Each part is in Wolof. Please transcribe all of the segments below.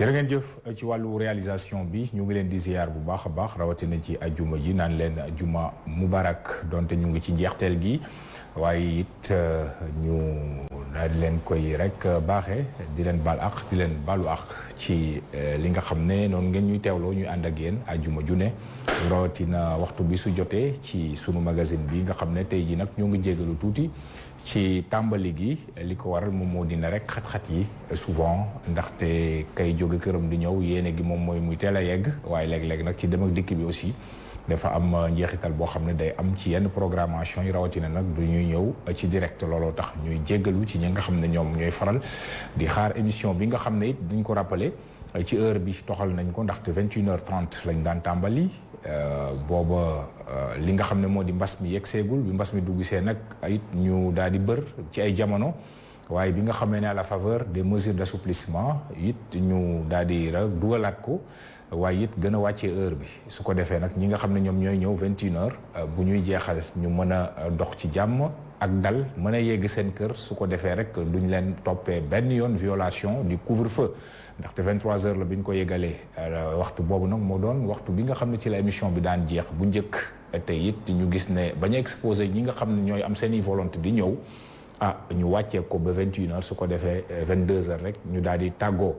jërë ngeen jëf ci wàllu réalisation bi ñu ngi leen di ziar bu baax a baax rawatina ci ajuma ji naan leen ajuma mubarak donte ñu ngi ci njeexteel gi waaye it ñu daal leen koy rek baaxee di leen baal ak di leen baalu ak ci li nga xam ne noonu ngeen ñuy teewloo ñuy ànd ak yéen ajuma ju ne rawatina waxtu bi su jotee ci sunu magazine bi nga xam ne tey ji nag ñoo ngi jégalu tuuti ci tàmbali gi li ko waral moom moo dina rek xat-xat yi souvent ndaxte kay jóge këram di ñëw yéene gi moom mooy muy teel a yegg waaye léeg-léeg nag ci dem ak dikk bi aussi dafa am njeexital boo xam ne day am ci yenn programmation yi rawatina nag du ñuy ñëw ci direct looloo tax ñuy jéggalu ci ñi nga xam ne ñoom ñooy faral di xaar émission bi nga xam ne it duñ ko rappelé ci heure bi toxal nañ ko ndaxte 21h30 lañ daan tàmbali booba li nga xam ne moo di mbas mi yegg seegul bi mbas mi dugg see nag it ñu daal di bër ci ay jamono waaye bi nga xamee ne à la faveur des mesures d'assouplissement it ñu daal di rek dugalaat ko waaye it gën a wàccee heure bi su ko defee nag ñi nga xam ne ñoom ñooy ñëw 21h bu ñuy jeexal ñu mën a dox ci jàmm ak dal mën a yegg seen kër su ko defee rek duñ leen toppee benn yoon violation du couvre-feu ndaxte 23h la bi ñu ko yeggalee waxtu boobu nag moo doon waxtu bi nga xam ne ci la émission bi daan jeex bu njëkk te it ñu gis ne bañ a exposé ñi nga xam ne ñooy am seeni volonté di ñëw ñu wàccee ko ba 21h su ko defee 22h rek ñu daal di tàggoo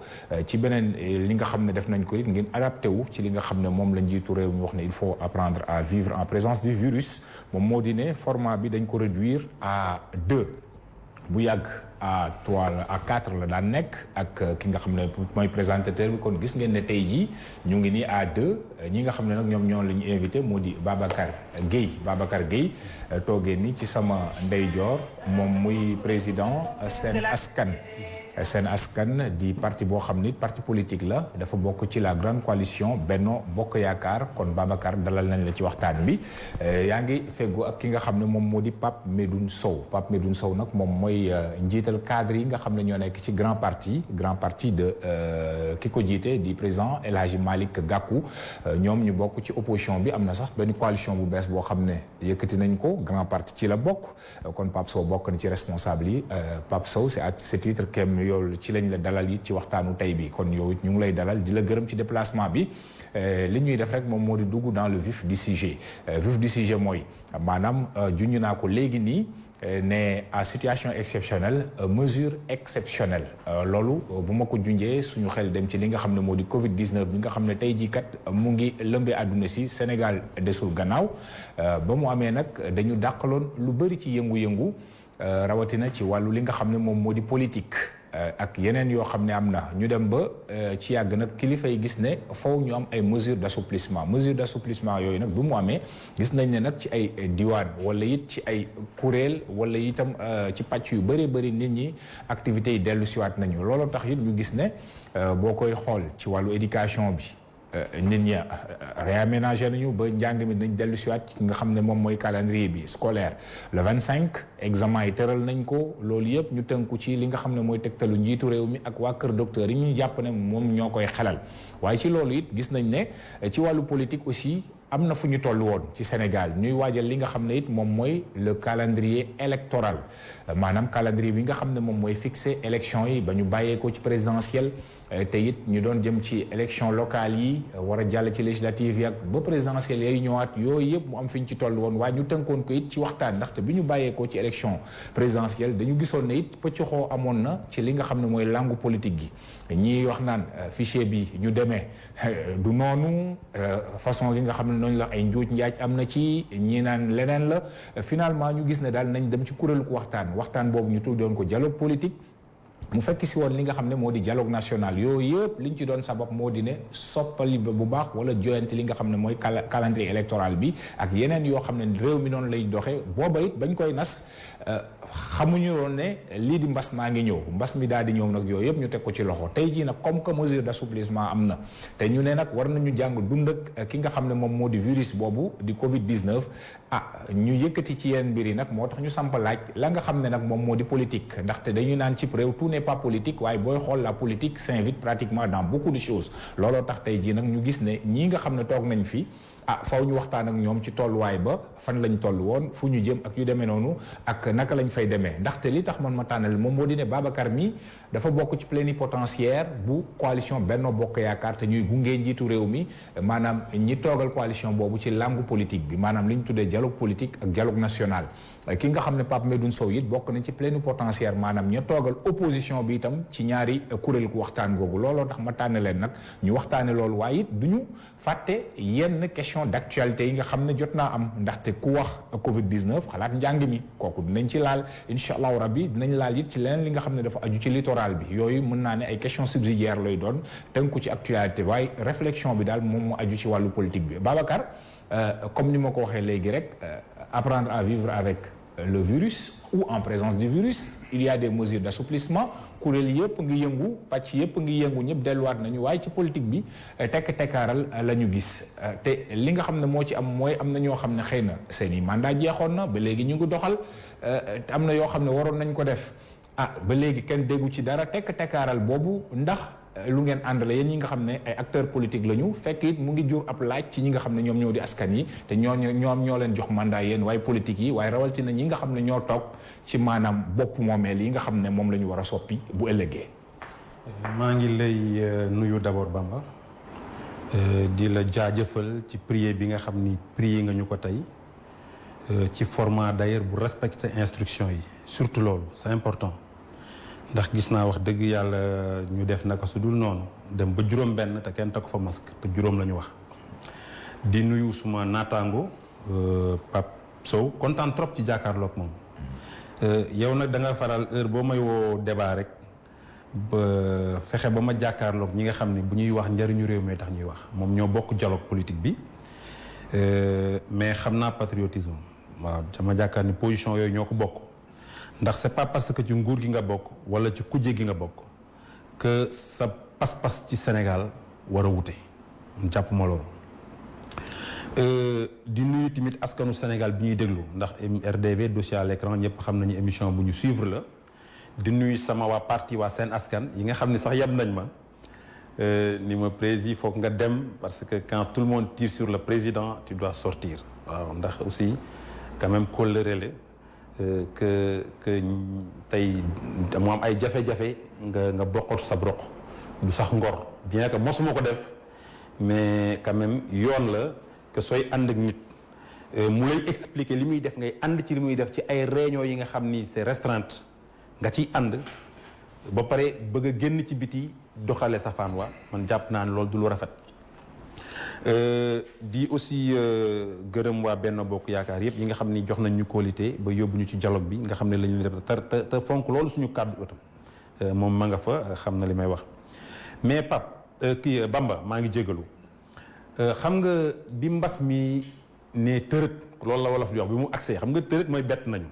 ci beneen li nga xam ne def nañ ko it ngeen adapté wu ci li nga xam ne moom la njiitu réew mi wax ne il faut apprendre à vivre en présence du virus moom moo di ne format bi dañ ko réduire à 2 bu yàgg à 3 la à 4 la daan nekk ak ki nga xam ne mooy présentateur bi kon gis ngeen ne tey jii ñu ngi nii à 2 ñi nga xam ne nag ñoom ñoo la ñu invité moo di Babacar Gueye toogee ni ci sama ndeyjoor moom muy président Sen Askan di parti boo xam ni parti politique la dafa bokk ci la grande coalition Benno Bokk Yaakaar kon Babacar dalal nañ la ci waxtaan bi yaa ngi feggu ak ki nga xam ne moom moo di Pape Medoune Sow nag moom mooy njiital cadre yi nga xam ne ñoo nekk ci grand parti de ki ko jiite di président El Hadji Malick Gakou ñoom ñu bokk ci opposition bi am na sax benn coalition bu bees boo xam ne yëkkati nañ ko grand parti ci la bokk kon Pape Sow bokk na ci responsable yi Pape Sow c'est à ce titre yow ci lañ la dalal it ci waxtaanu tey bi kon yow it ñu ngi lay dalal di la gërëm ci déplacement bi li ñuy def rek moom moo di dugg dans le vif du sujet mooy maanaam junj naa ko léegi nii ne à situation exceptionnelle mesure exceptionnelle loolu bu ma ko junjee suñu xel dem ci li nga xam ne moo di Covid-19 bi nga xam ne tey jii kat mu ngi lëmbee àdduna si Sénégal desul gannaaw ba mu amee nag dañu dàqaloon lu bëri ci yëngu-yëngu rawatina ci wàllu li nga xam ne moom moo di politique ak yeneen yoo xam ne am na ñu dem ba ci yàgg nag kilifa yi gis ne faw ñu am ay mesures d'assouplissement yooyu nag bu mu amee gis nañ ne nag ci ay diwaan wala it ci ay kuréel wala itam ci pàcc yu bëree bëri nit ñi activités yi dellu siwaat nañu looloo tax it ñu gis ne boo koy xool ci wàllu éducation bi nit ñi réaménagé nañu ba njàng mi nañ dellu siwaat ci nga xam ne moom mooy calendrier bi scolaire le 25 examen yi tëral nañ ko loolu yëpp ñu tënku ci li nga xam ne mooy tegtalu njiitu réew mi ak waa kër docteur yi ñu jàpp ne moom ñoo koy xelal waaye ci loolu it gis nañ ne ci wàllu politique aussi am na fu ñu toll woon ci Sénégal ñuy waajal li nga xam ne it moom mooy le calendrier électoral maanaam calendrier bi nga xam ne moom mooy fixé élection yi ba ñu bàyyeekoo ci présidentielle te it ñu doon jëm ci élection locale yi war a jàll ci législative yi ak ba présidentielle yay ñëwaat yooyu yëpp mu am fi ñu ci toll woon waaye ñu tënkoon ko it ci waxtaan ndaxte bi ñu bàyyeekoo ci élection présidentielle dañu gisoon ne it pëccoxoo amoon na ci li nga xam ne mooy langue politique gi ñii wax naan fichier bi ñu demee du noonu façon yi nga xam ne noonu la ay njuuj njaaj am na ci ñii naan leneen la finalement ñu gis ne daal nañ dem ci kuréelu ko waxtaan boobu ñu tuddoon ko dialogue politique mu fekk si woon li nga xam ne moo di dialogue national yooyu yëpp liñ ci doon sabab moo di ne soppali bu baax wala joyante li nga xam ne mooy calendrier électoral bi ak yeneen yoo xam ne réew mi noonu lay doxee booba it bañ koy nas xamuñu woon ne lii di mbas maa ngi ñëw mbas mi daal di ñëw nag yooyu yëpp ñu teg ko ci loxo tey jii nag comme que mesure d'assouplissement am na te ñu ne nag war nañu jàng dund ak ki nga xam ne moom moo di virus boobu di Covid-19 ñu yëkkati ci yenn mbir yi nag moo tax ñu samp laaj la nga xam ne nag moom moo di politique ndaxte dañu naan ci réew tout n'est pas politique waaye booy xool la politique s'invite pratiquement dans beaucoup de choses looloo tax tey jii nag ñu gis ne ñii nga xam ne toog nañ fi faw ñu waxtaan ak ñoom ci tolluwaay ba fan lañ toll woon fu ñu jëm ak yu demee noonu ak naka lañ fay demee ndaxte li tax man ma tànnal moom moo di ne Babacar mi dafa bokk ci plénipotentiaire bu coalition Benno Bokk Yaakaar te ñuy gunge njiitu réew mi maanaam ñi toogal coalition boobu ci langue politique bi maanaam li ñu tuddee dialogue politique ak dialogue national ki nga xam ne Pape Medoune Sow it bokk na ci plénipotentiaire maanaam ña toogal opposition bi itam ci ñaari kuréel ku waxtaan googu looloo tax ma tànn leen nag ñu waxtaane loolu waaye it du ñu fàtte yenn question d'actualité yi nga xam ne jot naa am ndaxte ku wax Covid-19 xalaat njàng mi kooku dinañ ci laal incha allahu rabbi dinañ laal it ci leneen li nga xam ne dafa aju ci littoral bi yooyu mën naa ne ay questions subsidiaires lay doon tënku ci actualité waaye réflexion bi daal moom mu aju ci wàllu politique bi Babacar comme ni ma ko waxee léegi rek apprendre à vivre avec le virus ou en présence du virus il y a des mesures d'assouplissement kuréel yëpp ngi yëngu pàcc yëpp ngi yëngu ñëpp delluwaat nañu waaye ci politique bi tekkaaral la ñu gis te li nga xam ne moo ci am mooy am na ñoo xam ne xëy na seen i mandat jeexoon na ba léegi ñu ngi doxal am na yoo xam ne waroon nañ ko def ba léegi kenn déggu ci dara tekkaaral boobu ndax lu ngeen ànd la yéen ñi nga xam ne ay acteurs politiques la ñu fekk it mu ngi jur ab laaj ci ñi nga xam ne ñoom ñoo di askan yi te ñoom ñoo leen jox mandat yéen waaye politique yi waaye rawatina ñi nga xam ne ñoo toog ci maanaam bopp moomeel yi nga xam ne moom la ñu war a soppi bu ëllëgee. maa ngi lay nuyu d'abord Bamba di la jaajëfal ci prier bi nga xam ni prier nga ñu ko tey ci format d'ailleurs bu respecter instruction yi surtout loolu c'est important. ndax gis naa wax dëgg yàlla ñu def naka su dul noonu dem ba juróom benn te kenn takku fa masque te juróom la ñu wax di nuyu suma naataango Pape Sow kontaan trop ci jàkkaarloog moom yow nag da nga faral heure boo may woo débat rek ba fexe ba ma jàkkaarloog ñi nga xam ne bu ñuy wax njariñu réew mi tax ñuy wax moom ñoo bokk dialogue politique bi mais xam naa patriotisme waaw dama jàkkaar ni position yooyu ñoo ko bokk ndax c'est pas parce que ci nguur gi nga bokk wala ci kujje gi nga bokk que sa pas-pas ci Sénégal war a wute jàpp ma loolu di nuyu tamit askanu Sénégal bi ñuy déglu ndax RDV dossier à l'écran ñëpp xam nañu émission bu ñu suivre la di nuyu sama waa parti waa seen askan yi nga xam ne sax yab nañ ma ni ma président foog nga dem parce que quand tout le monde tire sur le président tu dois sortir waaw ndax aussi quand même kóllëre la que tey mu am ay jafe-jafe nga bokkatu sa broq du sax ngor bien que mosuma ko def mais quand même yoon la que sooy ànd ak nit mu lay expliquer li muy def ngay ànd ci li muy def ci ay réunions yi nga xam ni c'est restreinte nga ciy ànd ba pare bëgg a génn ci biti doxale safaan wa man jàpp naa ne loolu du lu rafet di aussi gërëm waa Benno Bokk Yaakaar yëpp yi nga xam ni jox nañ ñu qualité ba yóbbu ñu ci dialogue bi nga xam ne la ñuy def te fonk loolu suñu kàddu otam moom ma nga fa xam na li may wax mais kii Bamba maa ngi jégalu xam nga bi mbas mi ne tërët loolu la wolof di wax bi mu accès xam nga tërët mooy bett nañu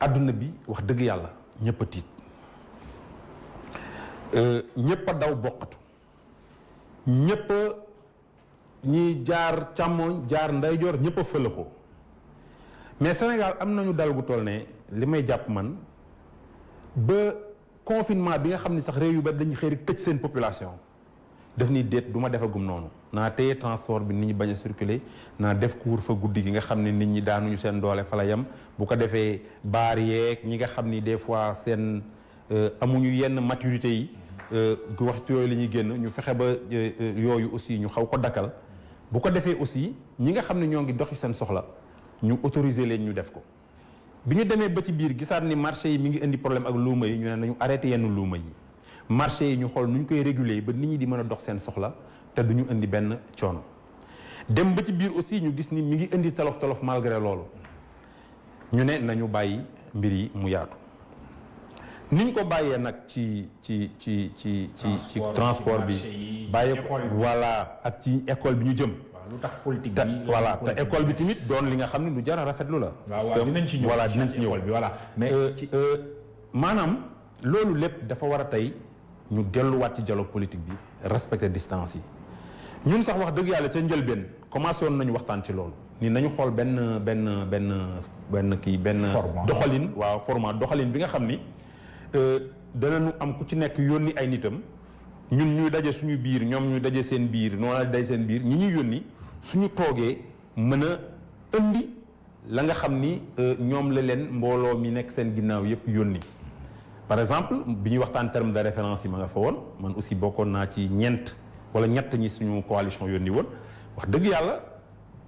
adduna bi wax dëgg yàlla ñëpp a tiit ñëpp a daw bokkatu ñëpp ñi jaar càmmooñ jaar ndeyjoor ñëpp a fëlëxoo mais Sénégal am nañu dal gu toll ne li may jàpp man ba confinement bi nga xam ni sax réew yu bari dañuy xëy tëj seen population def ni déet du ma defagum noonu naa téye transport bi nit ñi bañ a circuler naa def couvre-feu guddi gi nga xam ne nit ñi daanuñu seen doole fa la yem bu ko defee baar yeeg ñi nga xam ni des fois seen amuñu yenn maturité yi waxtu yooyu la ñuy génn ñu fexe ba yooyu aussi ñu xaw ko dakkal bu ko defee aussi ñi nga xam ne ñoo ngi doxi seen soxla ñu autoriser leen ñu def ko bi ñu demee ba ci biir gisaat ni marché yi mi ngi indi problème ak luuma yi ñu ne nañu arrêté yenn luuma yi marché yi ñu xool nu ñu koy réguler ba nit ñi di mën a dox seen soxla te du ñu indi benn coono dem ba ci biir aussi ñu gis ni mi ngi indi tolof tolof malgré loolu ñu ne nañu bàyyi mbir yi mu yaatu niñ ko bàyyee nag ci transport bi bàyyi ko voilà ak ci école bi ñu jëm lu tax politique bi voilà te école bi tamit doon li nga xam ne lu jar a rafetlu la waaw dinañ ci ñëw voilà dinañ ci ñëw bi voilà mais maanaam loolu lépp dafa war a tey ñu delluwaat ci dialogue politique bi respecter distance yi ñun sax wax dëgg yàlla ca njëlbeen commencé woon nañu waxtaan ci loolu ni nañu xool benn doxalin waaw format doxalin bi nga xam ni danañu am ku ci nekk yónni ay nitam ñun ñuy daje suñu biir ñoom ñu daje seen biir noonu la day seen biir ñi ñuy yónni suñu toogee mën a indi la nga xam ni ñoom la leen mbooloo mi nekk seen ginnaaw yépp yónni. par exemple bi ñuy waxtaan terme de référence yi ma nga fa woon man aussi bokkoon naa ci ñett ñi suñu coalition yónni woon wax dëgg yàlla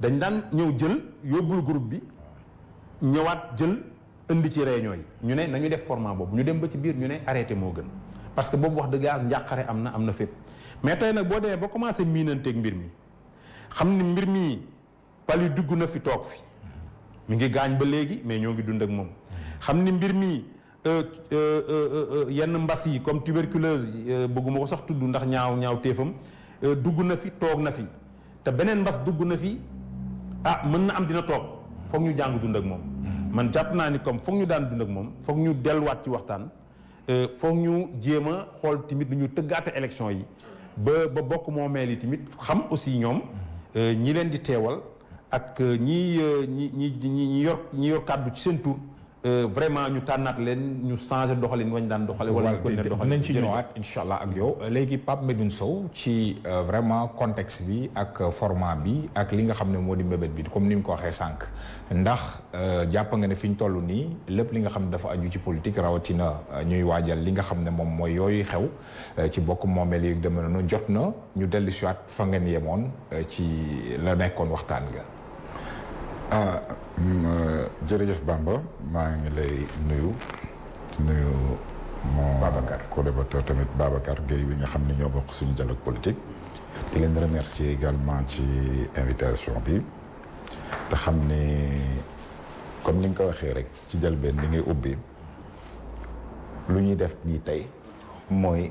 dañ daan ñëw jël yóbbul groupe bi ñëwaat jël indi ci réunion yi ñu ne nañu def format boobu ñu dem ba ci biir ñu ne arrêté moo gën parce que boobu wax dëgg yàlla njàqare am na fépp mais tey nag boo demee ba commencé miinanteeg mbir mi xam ni mbir mi pali dugg na fi toog fi mi ngi gaañ ba léegi mais ñoo ngi dund ak moom xam ni mbir mi yenn mbas yi comme tuberculose bëgguma ko sax tudd ndax ñaaw téefam dugg na fi toog na fi te beneen mbas dugg na fi mën na am dina toog foog ñu jàng dund ak moom man jàpp naa ni comme foog ñu daan dund ak moom foog ñu delluwaat ci waxtaan foog ñu jéem a xool tamit nu ñu tëggaate élection yi ba bokk moomeel yi tamit xam aussi ñoom ñi leen di teewal ak ñi yor kàddu ci seen tur vraiment ñu tànnaat leen ñu changé doxalin wañ daan doxale wala ñu continuer doxalin dinañ ci ñëwaat incha allah ak yow léegi Pape Medoune Sow ci vraiment contexte bi ak format bi ak li nga xam ne moo di mbébét bi comme ni mu ko waxee sànq ndax jàpp nga ne fi ñu toll nii lépp li nga xam ne dafa aju ci politique rawatina ñuy waajal li nga xam ne moom mooy yooyu xew ci bokk moomeel yi demee noonu jot na ñu dellu si waat fa ngeen yemoon ci la nekkoon waxtaan nga. jërëjëf Bamba maa ngi lay nuyu mon co-débatteur tamit Babacar Gueye bi nga xam ne ñoo bokk suñu dialogue politique di leen remercier également ci invitation bi te xam ne comme ni nga ko waxee rek ci njëlbeen li ngay ubbi lu ñuy def nii tey mooy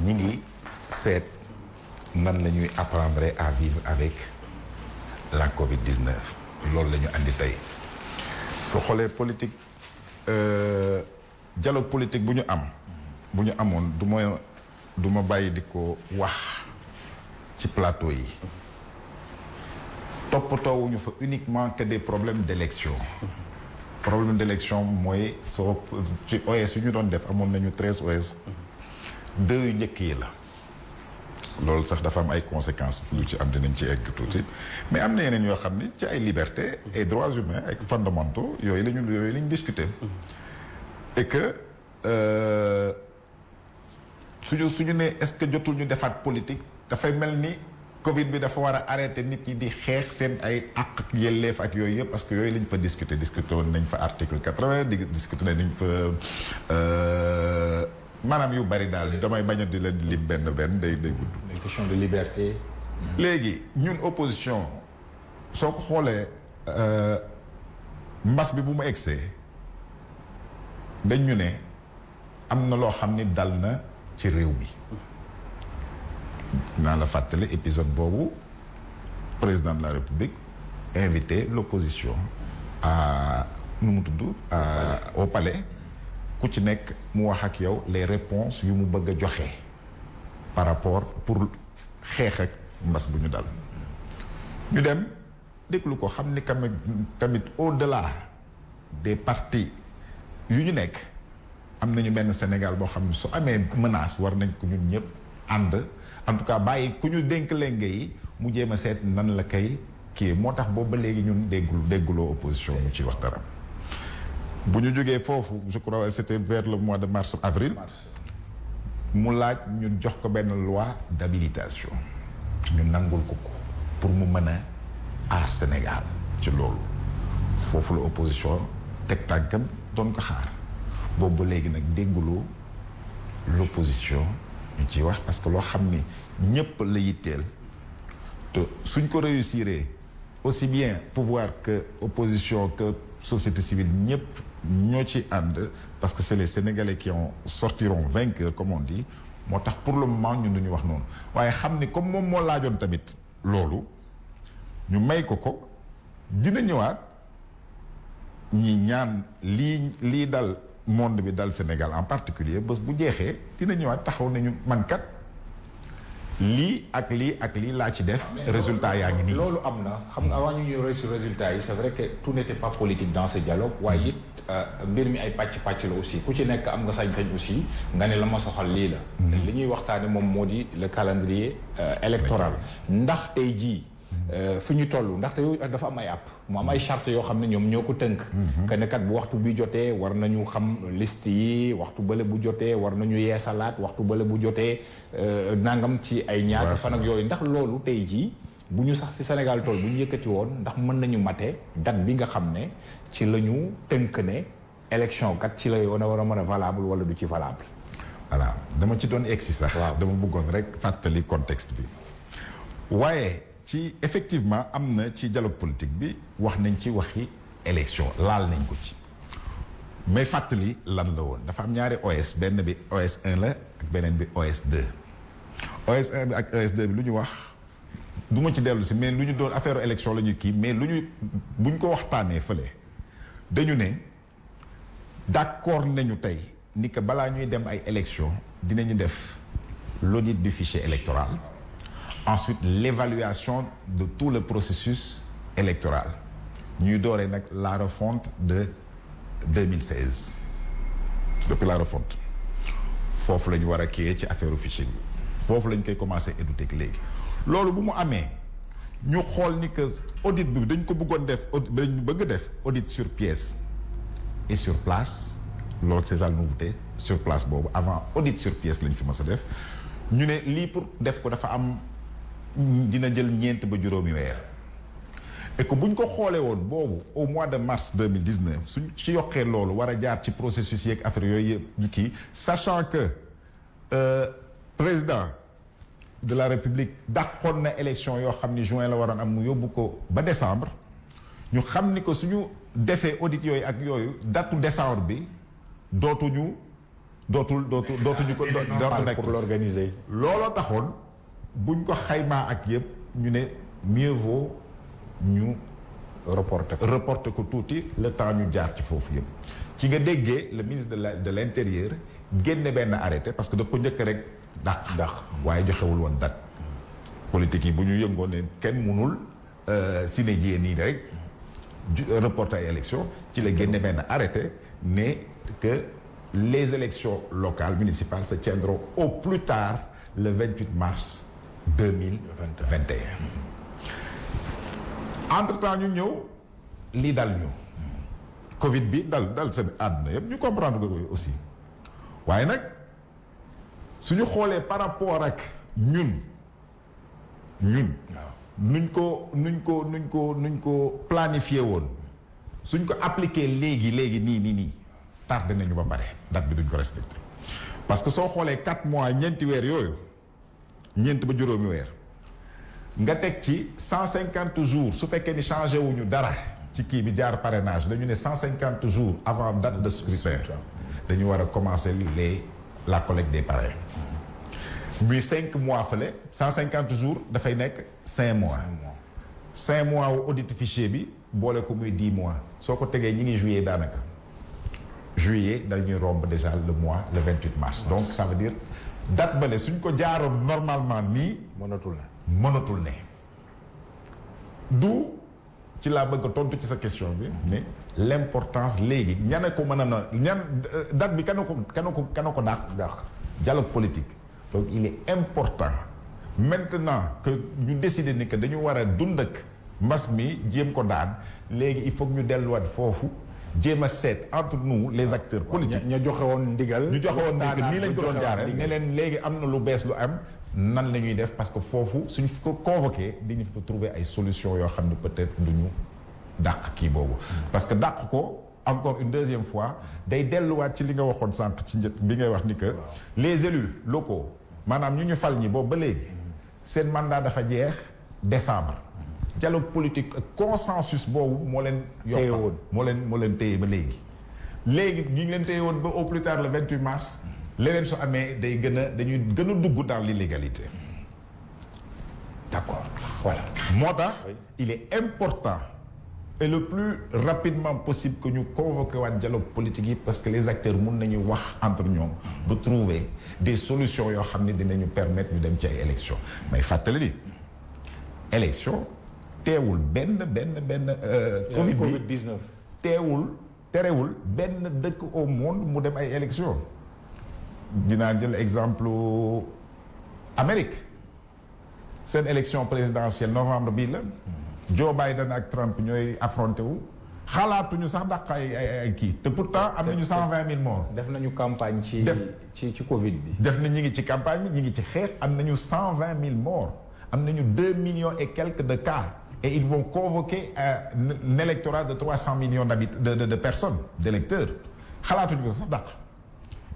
ñi ngi seet nan la ñuy apprendre à vivre avec la Covid-19 loolu la ñu andi tey su xoolee politique dialogue politique bu ñu amoon du ma bàyyi di ko wax ci plateau yi toppatoowuñu fa uniquement que des problèmes d'élection problème d'élection mooy soo ci OS yu ñu doon def amoon nañu 13 OS 2 yu njëkk yi la loolu sax dafa am ay conséquences lu ci am dinañ ci egg tuuti mais am na yeneen yoo xam ni ci ay libertés et droits humains ak fondamentaux yooyu lañu discuter et que suñu ne est-ce que jotul ñu defaat politique dafay mel ni Covid bi dafa war a arrêter nit ñi di xeex seen ay àq ak yelleef ak yooyu yëpp parce que yooyu lañ fa discuter woon nañ fa article 80 discuter nañ fa maanaam yu bari daal damay bañ a di leen lim benn day gudd. une question de liberté. léegi ñun opposition soo ko xoolee mbas bi bu mu egsee dañ ñu ne am na loo xam ni dal na ci réew mi. naa la fàttali épisode boobu président de la République invité l'opposition à nu mu tudd au palais. ku ci nekk mu wax ak yow les réponses yu mu bëgg a joxe par rapport pour xeex ak mbas bu ñu dal ñu dem déglu ko xam ni tamit au-delà des partis yu ñu nekk am nañu benn Sénégal boo xam ne su amee menace war nañ ko ñun ñëpp ànd en tout cas bàyyi ku ñu dénk lenge yi mu jéem a seet nan la kay kii moo tax boobu ba léegi ñun dégguloo opposition mu ci wax dara bu ñu jógee foofu je crois c'était vers le mois de mars avril mu laaj ñu jox ko benn loi d'habilitation ñu nangul ko pour mu mën a aar Sénégal ci loolu foofu la opposition teg tànkam doon ko xaar boobu ba léegi nag dégguloo l'opposition ñu ciy wax parce que loo xam ni ñëpp la yitteel te suñ ko réussir aussi bien pouvoir que opposition que société civile ñëpp ñoo ci ànd parce que c'est les Sénégalais qui sortiront vainqueurs comme on dit moo tax pour le moment ñun duñu wax noonu waaye xam ni comme moom moo laajoon tamit loolu ñu may ko dina ñëwaat ñi ñaan lii dal monde bi dal Sénégal en particulier bés bu jeexee dina ñëwaat taxaw nañu man kat lii ak lii laa ci def résultat yaa ngi nii. loolu am na xam nga avant ñu ñëw sur résultat yi c'est vrai que tout n'était pas politique dans ce dialogue waaye it mbir mi ay pàcc la aussi ku ci nekk am nga sañ-sañ aussi nga ne la ma soxal lii la. li ñuy waxtaane moom moo di le calendrier électoral ndax tey jii fi ñu toll ndaxte yooyu dafa am ay app mu am ay charte yoo xam ne ñoom ñoo ko tënk que ne kat bu waxtu bi jotee war nañu xam liste yi waxtu bële bu jotee war nañu yeesalaat waxtu bële bu jotee nangam ci ay ñaata fan ak yooyu ndax loolu tey jii bu ñu sax fi Sénégal toll bu ñu yëkkati woon ndax mën nañu mate date bi nga xam ne ci la ñu tënk ne élection kat ci la yoon a war a mën a valable wala du ci valable. voilà dama ci doon egsi sax. waaw dama bëggoon rek fàttali contexte bi waaye. ci effectivement am na ci dialogue politique bi wax nañ ci waxi élection laal nañ ko ci mais fàttali lan la woon dafa am ñaari OS benn bi OS 1 la ak beneen bi OS 2 OS 1 bi ak OS 2 bi lu ñu wax du ma ci dellu si mais lu ñu doon affaire élection la ñu kii mais lu ñu buñ ko waxtaanee fële dañu ne d'accord nañu tey ni que balaa ñuy dem ay élection dinañu def l'audit du fichier électoral. Ensuite, l'évaluation de tout le processus électoral. Ñuy dooree nag la refonte de 2016 depuis la refonte foofu la ñu war a kiiyee ci affaire fichier bi foofu la ñu koy commencé édouter léegi. loolu bu mu amee ñu xool ni que audit bi dañ ko bëggoon def dañ bëgg def audit sur pièce et sur place loolu c'est la nouveauté sur place boobu avant audit sur pièce lañ fi mës a def ñu ne lii pour def ko dafa am. dina jël ñeent ba juróomi weer et que bu ñu ko xoolee woon boobu au mois de mars 2019 suñ ci yokkee loolu war a jaar ci processus yeeg affaire yooyu yëpp ñu kii sachant que président de la république dàqoon na élection yoo xam ni juin la waroon am mu yóbbu ko ba décembre ñu xam ni que suñu defee audit yooyu ak yooyu datu décembre bi dootuñu ko nekk pour l'organiser. looloo taxoon buñ ko xaymaa ak yëpp ñu ne mieux vaut ñu reporter ko tuuti le temps ñu jaar ci foofu yëpp ci nga déggee le ministre de l'intérieur génne benn arrêté parce que daf ko njëkk rek dàq waaye joxewul woon date politique yi bu ñu yëngoo ne kenn mënul sine jiyee nii rek reporter ay élection ci la génne benn arrêté ne que les élections locales municipales se tiendront au plus tard le 28 mars 2021. Entre-temps ñu ñëw lii dal ñu Covid bi dal seen àdduna yëpp ñu comprendre ko aussi waaye nag suñu xoolee par rapport ak ñun nuñ ko planifié woon suñ ko appliqué léegi nii tardé nañu ba pare date bi duñ ko respecté parce que soo xoolee 4 mois ñeenti weer yooyu ñeent ba juróomi weer nga teg ci 150 jours su fekkee ni changé wuñu dara ci kii bi jaar parrainage dañu ne 150 jours avant date de scrutin dañu war a commencer la collecte des parrains muy 5 mois fële 150 jours dafay nekk 5 mois 5 mois wu audit fichier bi boole ko muy 10 mois soo ko tegee ñi ngi juillet daanaka juillet dañuy romb déjà le 28 mars donc ça veut dire date bale suñ ko jaaroon normalement nii mënatul ne du ci laa bëgg a tontu ci sa question bi ne l'importance léegi ñane ko mën a na ñan date bi kana ko dàq dialogue politique donc il est important maintenant que ñu décider ni que dañu war a dund ak mbas mi jéem ko daan léegi il faut que ñu delluwaat foofu jéem a seet entre nous les acteurs politiques ñu joxe woon ndigal ñu joxe woon ni que nii lañ ko doon jaaree ne leen léegi am na lu bees lu am nan la ñuy def parce que foofu suñ ko convoqué dañu fa trouver ay solutions yoo xam ne peut-être du ñu dàq kii boobu parce que dàq ko encore une deuxième fois day delluwaat ci li nga waxoon sànq ci njët bi ngay wax ni que les élus locaux maanaam ñu fal ñi boobu ba léegi seen mandat dafa jeex décembre dialogue politique consensus boobu moo leen yokkal moo leen téye ba léegi ñu ngi leen téye woon ba au plus tard le 28 mars leneen su amee dañuy gën a dugg dans l'illégalité d'accord voilà moo tax il est important et le plus rapidement possible que ñu convoqué waat dialogue politique yi parce que les acteurs mun nañu wax entre ñoom ba trouver des solutions yoo xam ne dinañu permettre ñu dem ci ay élections may fàttali ni élection teewul benn Covid 19 terewul benn dëkk au monde mu dem ay élections dinaa jël exemple Amérique seen élection présidentielle novembre bii la Joe Biden ak Trump ñooy affronté wu xalaatuñu sax dàq ay kii te pourtant am nañu 120 000 morts. def nañu campagne ci Covid bi. def na ñi ngi ci campagne bi ñi ngi ci xeex am nañu 120 000 morts am nañu 2 millions et quelques de cas et ils vont convoquer un électorat de 300 millions de personnes d'électeurs xalaatuñu ko sax dàq.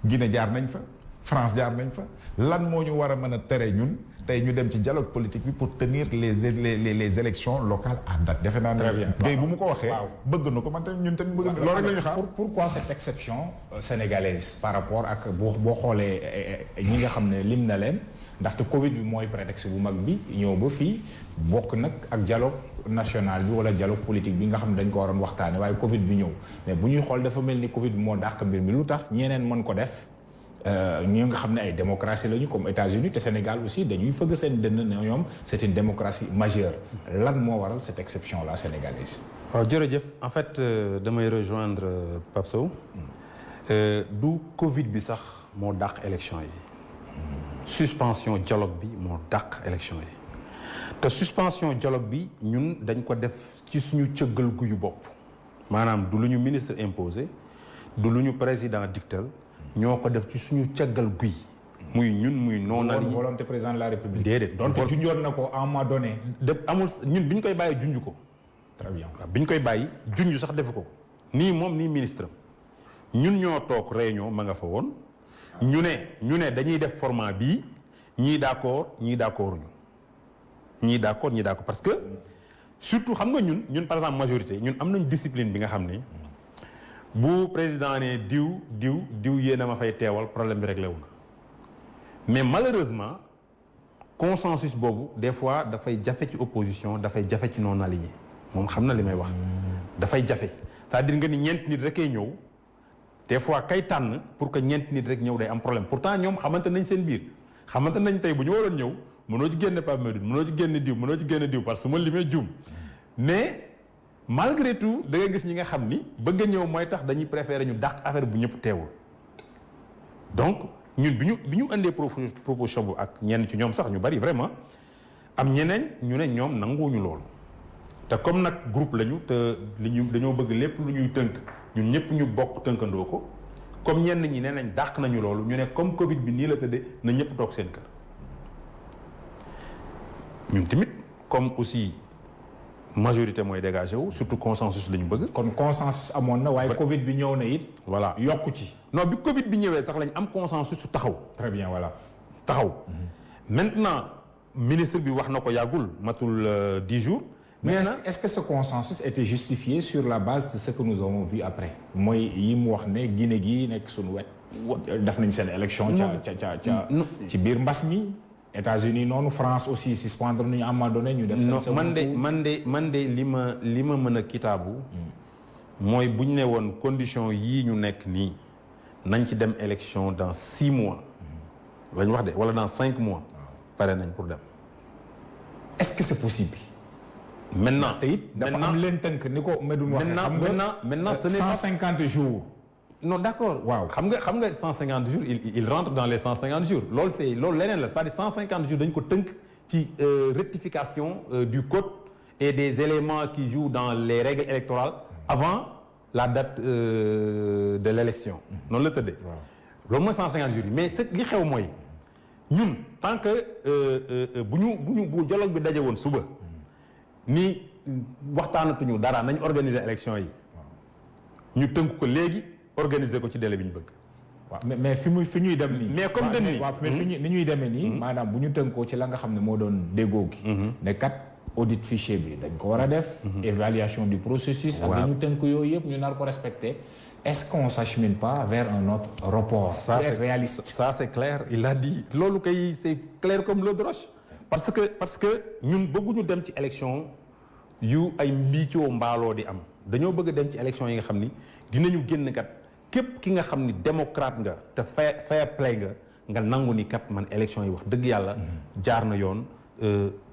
Guinée jaar nañ fa France jaar nañ fa lan moo ñu war a mën a tere ñun. tey ñu dem ci dialogue politique bi pour tenir les élections locales à date defe naa ne Guèye bu mu ko waxee bëgg na ko man tamit ñun tamit bëgg na loolu rek la ñu xaar pourquoi cette exception sénégalaise par rapport ak boo xoolee ñi nga xam ne lim na leen ndaxte Covid bi mooy prétexte bu mag bi ñëw ba fii bokk nag ak dialogue national bi wala dialogue politique bi nga xam ne dañ ko waroon waxtaane waaye Covid bi ñëw mais bu ñuy xool dafa mel ni Covid bi moo dàq mbir mi lu tax ñeneen mën ko def ñi nga xam ne ay démocratie lañu comme États-Unis te Sénégal aussi dañuy fëgg seen dënn ne ñoom c'est une démocratie majeure lan moo waral cette exception là sénégalaise. waaw jërëjëf en fait damay rejoindre Pape Sow du Covid bi sax moo dàq élection yi suspension dialogue bi moo dàq élection yi te suspension dialogue bi ñun dañ ko def ci suñu cëggal guyu bopp maanaam du lu ñu ministre imposé du lu ñu président dictal ñoo ko def ci suñu caggal guy muy ñun muy noonal yi volonté président de la république déedéet donc junjoon na ko à un moment donné amul ñun bi ñu koy bàyyi junj ko très bien waaw bi ñu koy bàyyi junj sax defu ko nii moom nii ministre ñun ñoo toog réunion ma nga fa woon ñu ne dañuy def format bii ñii d'accord ñii d'accord parce que surtout xam nga ñun par exemple majorité ñun am nañ discipline bi nga xam ni bu président ne diw yéen a ma fay teewal problème bi réglé wu na mais malheureusement consensus boobu des fois dafay jafe ci opposition dafay jafe ci non aligné moom xam na li may wax dafay jafe c'est-à-dire nga ni ñeent nit rek ay ñëw des fois kay tànn pour que ñeent nit rek ñëw day am problème pourtant ñoom xamante nañ seen biir xamante nañ tey bu ñu waroon ñëw mënoo ci génne Pape Medoune mënoo ci génne diw parce que ma limee juum mais malgré tout da nga gis ñi nga xam ni bëgg a ñëw mooy tax dañuy préférer ñu dàq affaire bu ñëpp teewul donc ñun bi ñu indee proposition bu ak ñenn ci ñoom sax ñu bari vraiment am ñeneen ñu ne ñoom nanguwuñu loolu te comme nag groupe lañu te dañoo bëgg lépp lu ñuy tënk ñun ñëpp ñu bokk tënkandoo ko comme ñenn ñi nee nañ dàq nañu loolu ñu ne comme Covid bi nii la tëddee na ñëpp toog seen kër ñun tamit comme aussi. majorité mooy dégagé wu surtout consensus la ñu bëgg. kon consensus amoon na waaye Covid bi ñëw na it. voilà yokku ci. non bi Covid bi ñëwee sax lañ am consensus su taxaw. très bien voilà. taxaw maintenant ministre bi wax na ko yàggul matul 10 jours. mais est-ce que ce consensus était justifié sur la base de ce que nous avons vu après. mooy yi mu wax ne Guinée gi nekk suñu wet. def nañ seen élection. ci biir mbas mi. États-Unis noonu France aussi suspendre nañu à un moment donné ñu def. seen man de li ma mën a kitaabu. mooy bu ñu ne woon condition yii ñu nekk nii nañ ci dem élection dans 6 mois. la ñu wax de wala dans 5 mois. pare nañ pour dem. est-ce que c'est possible. maintenant te it dafa am leen tënk ni ko Medoune waxee. maintenant ce n'est pas 150 jours. non d'accord waaw xam nga 150 jours il rentre dans les 150 jours loolu leneen la c'est-à-dire 150 jours dañ ko tënk ci rectification du code et des éléments qui jouent dans les règles électorales avant la date de l'élection noonu la tëddee loolu mooy 150 jours yi mais li xew mooy ñun tant que bu dialogue bi daje woon suba ni waxtaanatuñu dara nañ organiser élection yi ñu tënk ko léegi organiser ko ci délai bi ñu bëgg. waaw mais fi ñuy dem nii. mais comme dem nii waaw mais ni ñuy demee nii. maanaam bu ñu tënkoo ci la nga xam ne moo doon déggoo gi. ne kat audit fichier bi dañ ko war a def. évaluation du processus. ak dañu tënk yooyu yëpp ñu nar ko respecter. est-ce qu'on s'achemine pas vers un autre report. ça c'est réaliste. ça c'est clair il a dit loolu kay c'est clair comme l'eau de roche. parce que ñun bëgguñu dem ci élection yu ay mbiicoo mbaaloo di am dañoo bëgg a dem ci élection yi nga xam ni dinañu génn kat képp ki nga xam ni démocrate nga te fair play nga nangu ni kat man élection yi wax dëgg yàlla jaar na yoon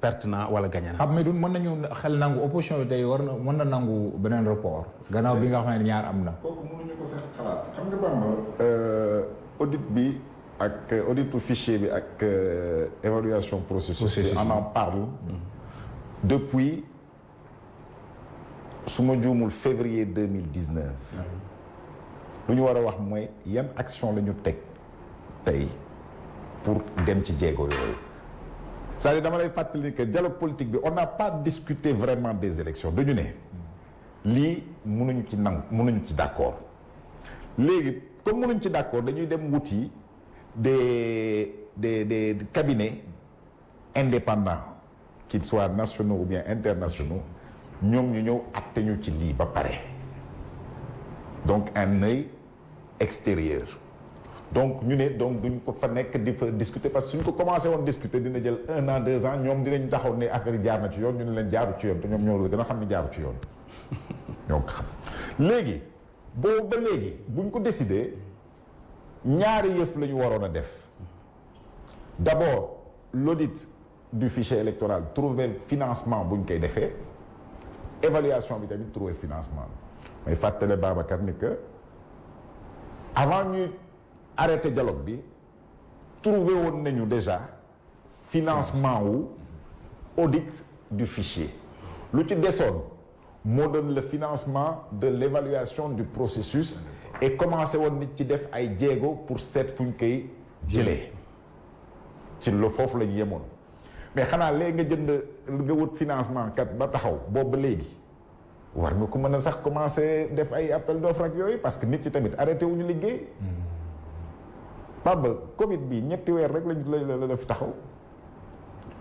pertinent wala gagné na. mais du mën nañu xel nangu opposition bi tey mën na nangu beneen report gannaaw bi nga xam ne ñaar am na. kooku mënuñu ko sax xalaat xam nga Bamba. audit bi ak auditu fichier bi ak évaluation processus on en parle depuis su ma juumul février 2019 lu ñu war a wax mooy yan action la ñu teg tey pour dem ci jéego yooyu c'est-à-dire dama lay fàttali que dialogue politique bi on n'a pas discuté vraiment des élections dañu ne lii mënuñu ci nangu mënuñu ci d'accord léegi comme mënuñ ci d'accord dañuy dem wuti des cabinets indépendants qu'ils soient nationaux ou bien internationaux ñoom ñu ñëw àtte ñu ci lii ba pare donc un œil extérieur donc ñu ne donc duñ ko fa nekk di fa discuter parce que suñ ko commencé woon discuter dina jël 1 an 2 ans ñoom dinañ taxaw ne affaire yi jaar na ci yoon ñu ne leen jaaru ci yoon te ñoom ñoo la gën a xam ne jaaru ci yoon ñoo ko xam léegi boobu ba léegi buñ ko décider ñaari yëf la ñu waroon a def d'abord l'audit du fichier électoral trouver financement buñ koy defee évaluation bi tamit trouver financement may fàttale Babacar ni que avant ñuy arrêter dialogue bi trouver woon nañu déjà financement wu audit du fichier lu ci desoon moo doon le financement de l'évaluation du processus et commencé woon nit ci def ay jéego pour seet fu ñu koy jëlee ci lo foofu la ñu yemoon mais xanaa léegi nga jënd nga wut financement kat ba taxaw boobu ba léegi war nga ko mën a sax commencé def ay appel d'offre ak yooyu parce que nit ci tamit arrêté wu ñu liggéey Bamba Covid bi ñetti weer rek la def taxaw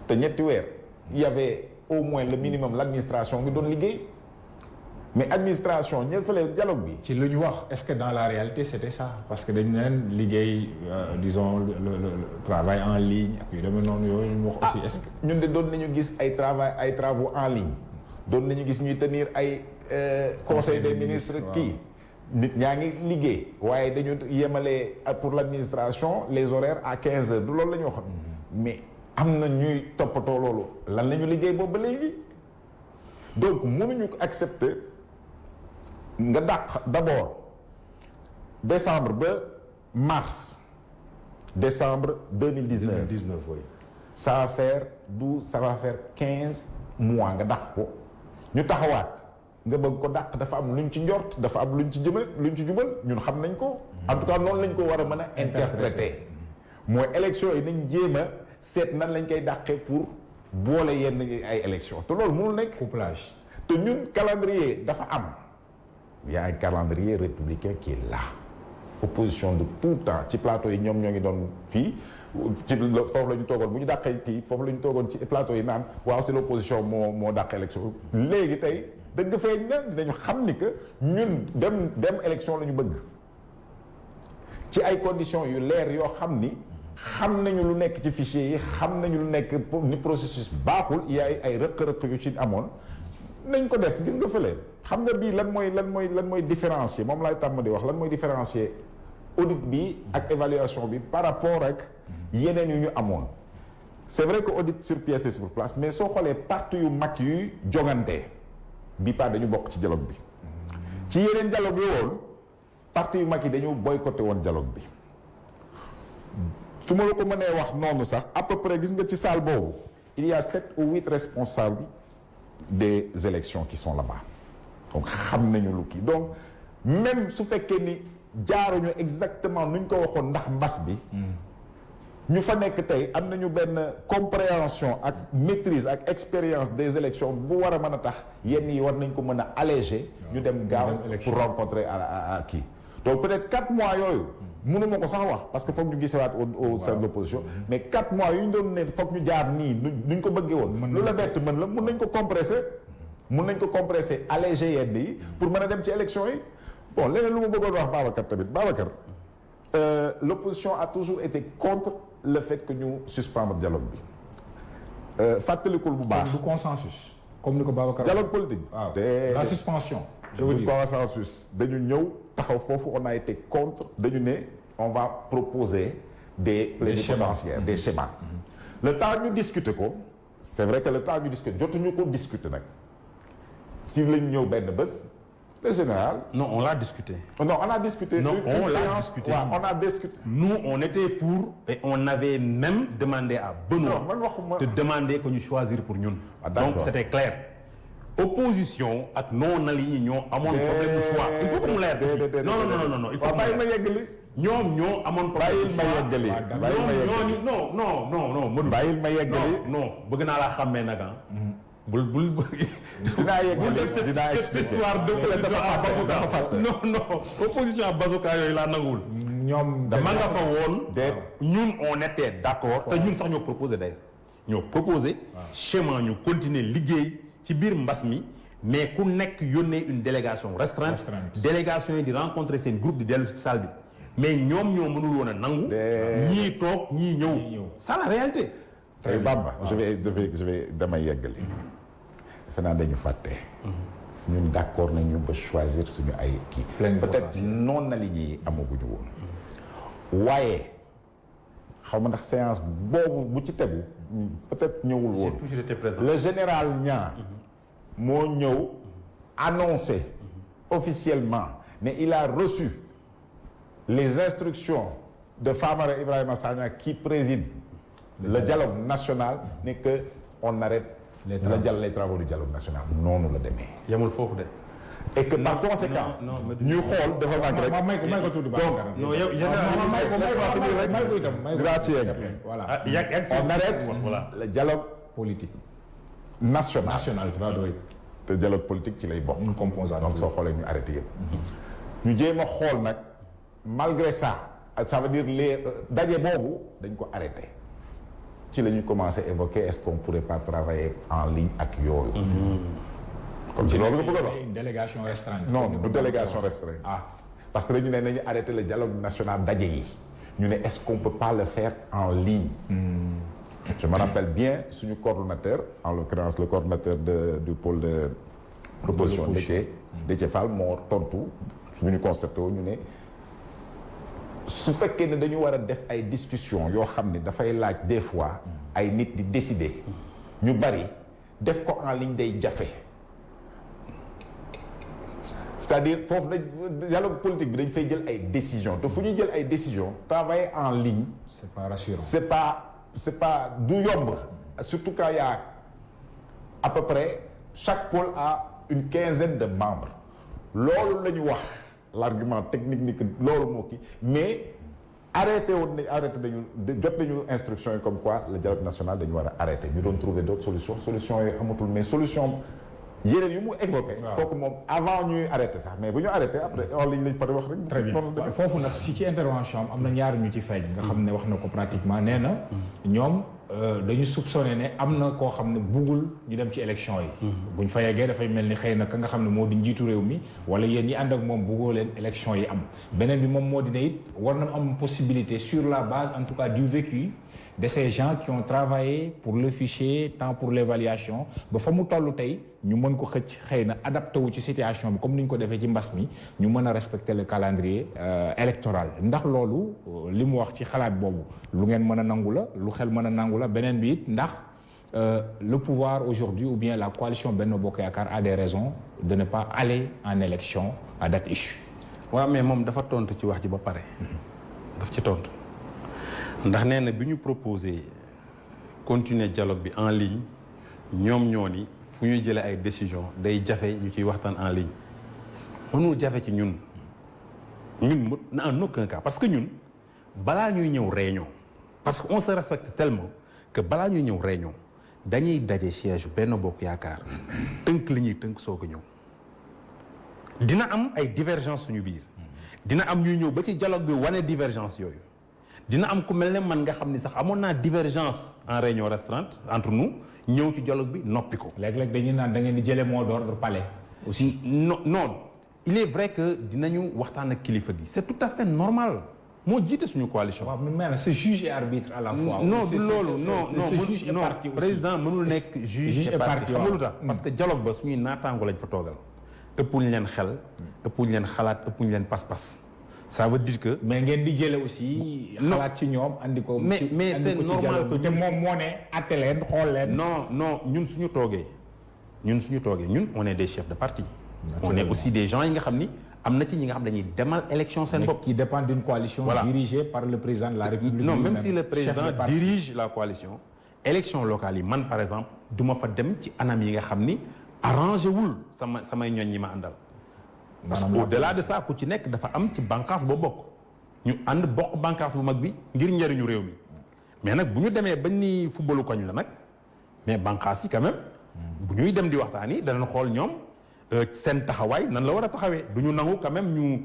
te ñetti weer y avait au moins le minimum l'administration bi doon liggéey mais administration ñëpp fële dialogue bi. ci lu ñu wax est-ce que dans la réalité c'était ça parce que dañu leen liggéey disons le travail en ligne ak yu demee noonu yooyu ñu wax aussi est-ce que. ñun de doon nañu gis ay travaux en ligne doon nañu gis ñuy tenir ay conseil des ministres kii nit ñaa ngi liggéey waaye dañu yemale pour l'administration les horaires à 15 heures du loolu la ñu waxoon mais am na ñuy toppatoo loolu lan la ñu liggéey boobu ba léegi donc mënuñu ko accepter. nga dàq d'abord décembre ba mars décembre 2019 oui. ça va faire 15 mois nga dàq ko ñu taxawaat nga bëgg ko dàq dafa am luñ ci njort dafa am luñ ci jubal ñun xam nañ ko en tout cas noonu lañ ko war a mën a interpréter mooy élection yi nañ jéem a seet nan lañ koy dàqee pour boole yenn ay élection te loolu mënul nekk couplage te ñun calendrier dafa am il y a un calendrier républicain qui est là opposition de tout temps ci plateau yi ñoom ñoo ngi doon fii ci foofu la ñu toogoon bu ñu dàqee kii foofu la ñu toogoon ci plateau yi naan waaw c'est l'opposition moo dàq élection léegi tey dëgg feeñ na dinañu xam ni que ñun dem élection la ñu bëgg ci ay conditions yu leer yoo xam ni xam nañu lu nekk ci fichier yi xam nañu lu nekk ni processus baaxul il y a ay rëq-rëq yu ci amoon nañ ko def gis nga fële xam nga bii lan mooy différencier moom laay tàmm di wax lan mooy différencier audit bi ak évaluation bi par rapport ak yeneen yu ñu amoon c'est vrai que audit sur pièce et sur place mais soo xoolee parti yu mag yuy jongante bi pas dañu bokk ci dialogue bi ci yeneen dialogue yi woon parti yu mag yi dañu boycotté woon dialogue bi su ma la ko mënee wax noonu sax à peu près gis nga ci salle boobu il y a 7 ou 8 responsables des élections qui sont là-bas donc xam nañu lu kii donc même su fekkee ni jaaruñu exactement nuñ ko waxoon ndax mbas bi ñu fa nekk tey am nañu benn compréhension ak maîtrise ak expérience des élections bu war a mën a tax yenn yi war nañ ko mën a alléger ñu dem gaaw pour rencontrer à kii donc peut-être 4 mois yooyu mënuma ko sax wax parce que foog ñu gisewaat au sein de l'opposition mais 4 mois yu ñu doon ne foog ñu jaar nii nuñ ko bëggee woon lu la bett mën la mun nañ ko compresser alléger yenn yi pour mën a dem ci élection yi bon leneen lu ma bëggoon wax Babacar tamit Babacar l'opposition a toujours été contre le fait que ñu suspendre dialogue bi fàttalikul bu baax du consensus comme ni ko Babacar. dialogue politique. waaw te la suspension. je veux dire consensus dañu ñëw taxaw foofu on a été contre dañu ne on va proposer des plénipotentiaires des schémas. Le temps ñu discuter ko c'est vrai que le temps ñu discuter jotuñu ko discuter nag ci lañ ñëw benn bés le général. Non, on l'a discuté. Non, on a discuté. Non, on l'a séance, discuté. ouais, on a discuté. Nous, on était pour et on avait même demandé à Benoît de demander que nous choisir pour nous. Ah, donc c'était clair. Opposition ak non aligné ñoo amoon problème de choix. Il faut que mu leer aussi. Non, il faut bàyyi ma yeggali. ñoom ñoo amoon problème de choix. bàyyil ma yeggali. Non, Modou. bàyyil ma yeggali. Non, bëgg naa laa xàmmee nag ah. bul dinaa yeggali dinaa expliquer cette histoire d'opposition à bazooka. Non, opposition à bazooka yooyu laa nanguwul. ñoom dama nga fa woon. ñun on était d'accord. te ñun sax ñoo proposé d'ailleurs. ñoo proposé. schéma ñu continuer liggéey ci biir mbas mi. mais ku nekk yónnee une délégation restreinte. délégation yi di rencontrer seen groupe di dellu ci salle bi. mais ñoom ñoo mënul woon a nangu. ñii toog ñii ñëw. c'est la réalité. tey Bamba je vais damay yeggali. defe naa dañu fàtte. ñun d'accord nañu ba choisir suñu ay kii. peut-être non aligné yi amaguñu woon. waaye xaw ma ndax séance boobu bu ci tegu peut-être ñëwul woon. le général Niang moo ñëw annoncé officiellement ne il a reçu les instructions de Famara Ibrahima Sagna qui préside le dialogue national ne que on arrête les travaux du dialogue national noonu la demee. yemul foofu de. et que par conséquent. ñu xool dafa nag rek. may ko tuuti non yow may ko itam. dinaa ci yegg. voilà on arrête le dialogue politique. national te dialogue politique ci lay bokk. une composante donc soo xoolee ñu arrêté yëpp. ñu jéem a xool nag malgré ça ça veut dire les daje boobu dañ ko arrêté. ci la ñu commencé évoquer est-ce qu'on pourrait pas travailler en ligne ak yooyu. comme ci loolu nga bëgg a wax. une délégation restreinte. non du délégation restreinte. parce que dañu ne nañu arrêté le dialogue national daje yi. ñu ne est-ce qu'on peut pas le faire en ligne. Je me rappelle bien suñu coordonnateur en l'occurrence le coordonnateur du pôle de l'opposition Déthié Fall moo tontu bu ñu constaté wu ñu ne su fekkee ne dañu war a def ay discussions yoo xam ne dafay laaj des fois ay nit di décider ñu bari def ko en ligne day jafe c'est-à-dire foofu dañ dialogue politique bi dañ fay jël ay décisions te fu ñuy jël ay décisions travailler en ligne c'est pas rassurant. c'est pas du yomb surtout quand il y a à peu près chaque pôle a une quinzaine de membres loolu la ñu wax l'argument technique ni que loolu moo kii mais arrêté dañu jot nañu instruction yi comme quoi le dialogue national dañu war a arrêter ñu doon trouver d'autres solutions yooyu amatul mais solution yeneen yu mu évoqué. kooku moom avant ñuy arrêté sax mais bu ñu arrêté après en ligne lañ fa wax rek. très bien foofu nag ci intervention am na ñaar ñu ci feeñ. nga xam ne wax na ko pratiquement nee na. ñoom dañu soupçonné ne am na koo xam ne buggul ñu dem ci élection yi. buñ fa yeggee dafay mel ni xëy na ka nga xam ne moo di njiitu réew mi wala yéen ñi ànd ak moom buggoo leen élection yi am. beneen bi moom moo di ne it war na am possibilité sur la base en tout cas du vécu. de ces gens qui ont travaillé pour le fichier tant pour l'évaluation ba fa mu toll tey ñu mën ko xëcc xëy na adapté wu ci situation bi comme ni ñu ko defee ci mbas mi ñu mën a respecter le calendrier électoral ndax loolu li mu wax ci xalaat boobu lu ngeen mën a nangu la lu xel mën a nangu la beneen bi it ndax le pouvoir aujourd'hui ou bien la coalition Benno Bokk Yaakaar a des raisons de ne pas aller en élection à date issue. waaw mais moom dafa tontu ci wax ji ba pare. daf ci tontu. ndax nee na bi ñu proposé continuer dialogue bi en ligne ñoom ñoo ni fu ñuy jëlee ay décision day jafe ñu ciy waxtaan en ligne mënul jafe ci ñun en aucun cas parce que ñun balaa ñuy ñëw réunion parce que on se respecte tellement que balaa ñuy ñëw réunion dañuy daje siège Benno Bokk Yaakaar tënk li ñuy tënk soog a ñëw dina am ay divergence suñu biir dina am ñuy ñëw ba ci dialogue bi wane divergence yooyu dina am ku mel ne man nga xam ni sax amoon naa divergence en réunion restreinte entre nous ñëw ci dialogue bi noppi ko. léeg-léeg dañuy naan da ngeen di jëlee mot d'ordre palais. aussi non il est vrai que dinañu waxtaan ak kilifa gi c'est tout à fait normal moo jiite suñu coalition. waaw mais c'est juge et arbitre à la fois. non du loolu non parti président mënul nekk juge et parti xam nga lu tax parce que dialogue ba suñuy naataango lañ fa toogal ëppuñ leen xel ëppuñ leen xalaat ëppuñ leen pas-pas ça veut dire que. mais ngeen di jële aussi. xalaat ci ñoom andi ko. mais c'est normal que te moom moo ne atte leen xool leen. non ñun suñu toogee ñun on est des chefs de parti. on est aussi des gens yi nga xam ni am na ci ñi nga xam dañuy demal élection seen bopp. qui dépend d'une coalition. Voilà. dirigée par le président de la République. non même si le président dirige la coalition. élection locale yi man par exemple du ma fa dem ci anam yi nga xam ni arrangé wul samay ñoñ yi ma àndal. parce que au-delà de ça ku ci nekk dafa am ci bànqaas boo bokk. ñu ànd bokk bànqaas bu mag bi ngir njëriñu réew mi. mais nag bu ñu demee bañ ni footballu koñ la nag mais bànqaas yi quand même. bu ñuy dem di waxtaan yi danañ xool ñoom seen taxawaay nan la war a taxawee du ñu nangu quand même ñu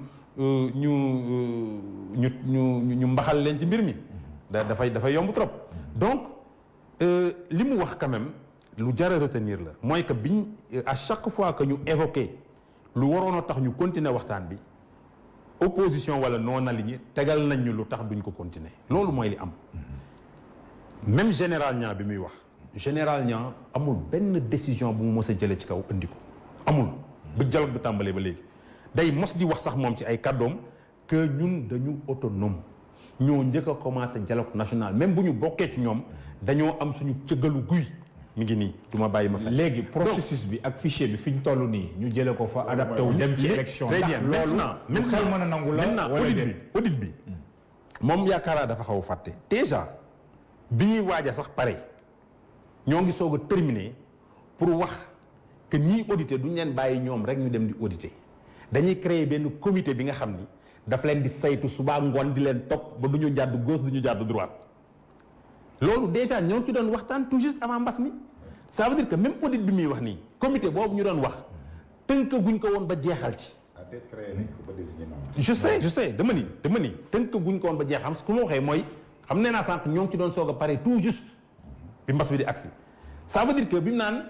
mbaxal leen ci mbir mi. dafay yomb trop. donc li mu wax quand même lu jar a retenir la mooy que biñ à chaque fois que ñu évoqué lu waroon a tax ñu continuer waxtaan bi opposition wala non aligné tegal nañ ñu lu tax duñ ko continuer loolu mooy li am. même général Niang bi muy wax général Niang amul benn décision bu mu mës a jëlee ci kaw indi ko amul bu dialogue bi tàmbalee ba léegi day mos di wax sax moom ci ay kàddoom que ñun dañu autonome ñoo njëkk a commencé dialogue national même bu ñu bokkee ci ñoom dañoo am suñu cëggalu guy mi ngi nii du ma bàyyi ma fa. léegi processus bi ak fichier bi fi ñu toll nii ñu jëlee ko fa adapté wu dem ci élection. très bien maintenant même xel mën a nangu la maintenant audit bi moom yaakaar naa dafa xaw a fàtte déjà bi ñuy waaja sax pare ñoo ngi soog a terminer pour wax que ñiy auditer duñ leen bàyyi ñoom rek ñu dem di auditer dañuy créer benn comité bi nga xam ni daf leen di saytu suba ngoon di leen topp ba du ñu jàdd gauche du ñu jàdd droite loolu déjà ñoo ngi ci doon waxtaan tout juste avant mbas mi ça veut dire que même audit bi muy wax nii comité boobu ñu doon wax tënk guñ ko woon ba jeexal ci. je sais dama ni tënk guñ ko woon ba jeexal su ma waxee mooy xam nee naa sànq ñoo ngi ci doon soog a pare tout juste bi mbas bi di agsi ça veut dire que bi mu naan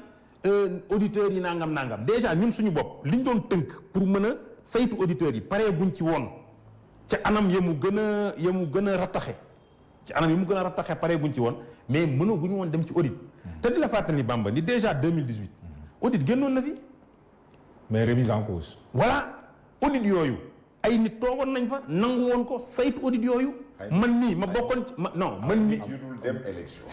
auditeurs yi nangam déjà ñun suñu bopp liñ doon tënk pour mën a saytu auditeurs yi paree guñ ci woon ca anam ya mu gën a rattaxe ci anam yi mu gën a rattaxe paree guñ ci woon mais mënaguñu woon dem ci audit te di la fàttali Bamba ni déjà 2018 audit génnoon na fi. mais remise en cause. voilà audit yooyu ay nit toogoon nañ fa nangu woon ko saytu audit yooyu. man nii ma bokkoon ci man nii. yu dul dem élection.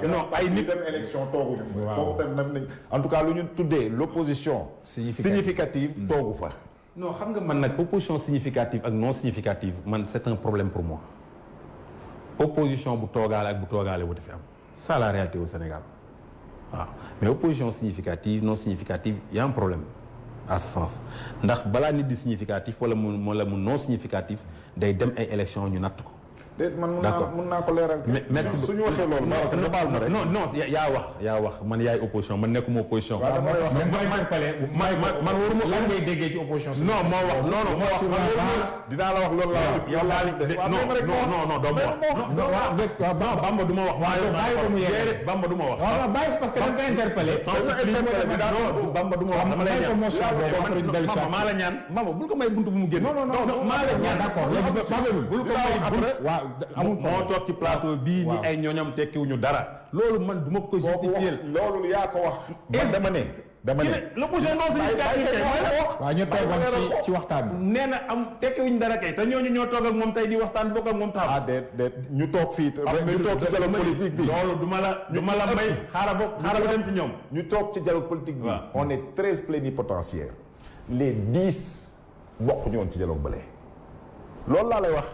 non ay nit dem élection toogu fa. kooku tamit en tout cas lu ñu tuddee l'opposition significative toogu fa. non xam nga man nag opposition significative ak non significative man c'est un problème pour moi opposition bu toogaale ak bu toogaale wu fi am ça la réalité au Sénégal waaw mais opposition significative non significative y a un problème à ce sens ndax balaa nit di significatif wala mu non significatif day dem ay élection ñu natt ko. déet man mun naa ko leeral. merci suñu waxee loolu. nga baal ma rek non yaa wax man yaay opposition man nekkuma opposition. waaw man waruma lan ngay déggee ci opposition. non moo wax dinaa la wax loolu laa. non doo ma wax. Bamba du ma wax. Bamba du ma wax. waaw bàyyi parce que da nga koy interpellé. Bamba du ma wax dama lay ñaan. maa la ñaan Bamba bul ko may buntu bu mu génn. non maa la ñaan d'accord léegi moo toog ci plateau bii ni ay ñooñam tekkiwuñu dara loolu man du ma ko justifier loolu yaa ko wax man dama ne l'opposition non significative waaw ñu toogoon ci waxtaan bi nee na am tekkiwuñ dara kay te ñooñu ñoo toog ak moom tey di waxtaan bokk ak moom taxaw déet ñu toog fii ñu toog ci dialogue politique bi loolu du ma la may xaaral dem ci ñoom ñu toog ci dialogue politique bi on est 13 plénipotentiaires les 10 bokk ñoon ci dialogue bële loolu laa lay wax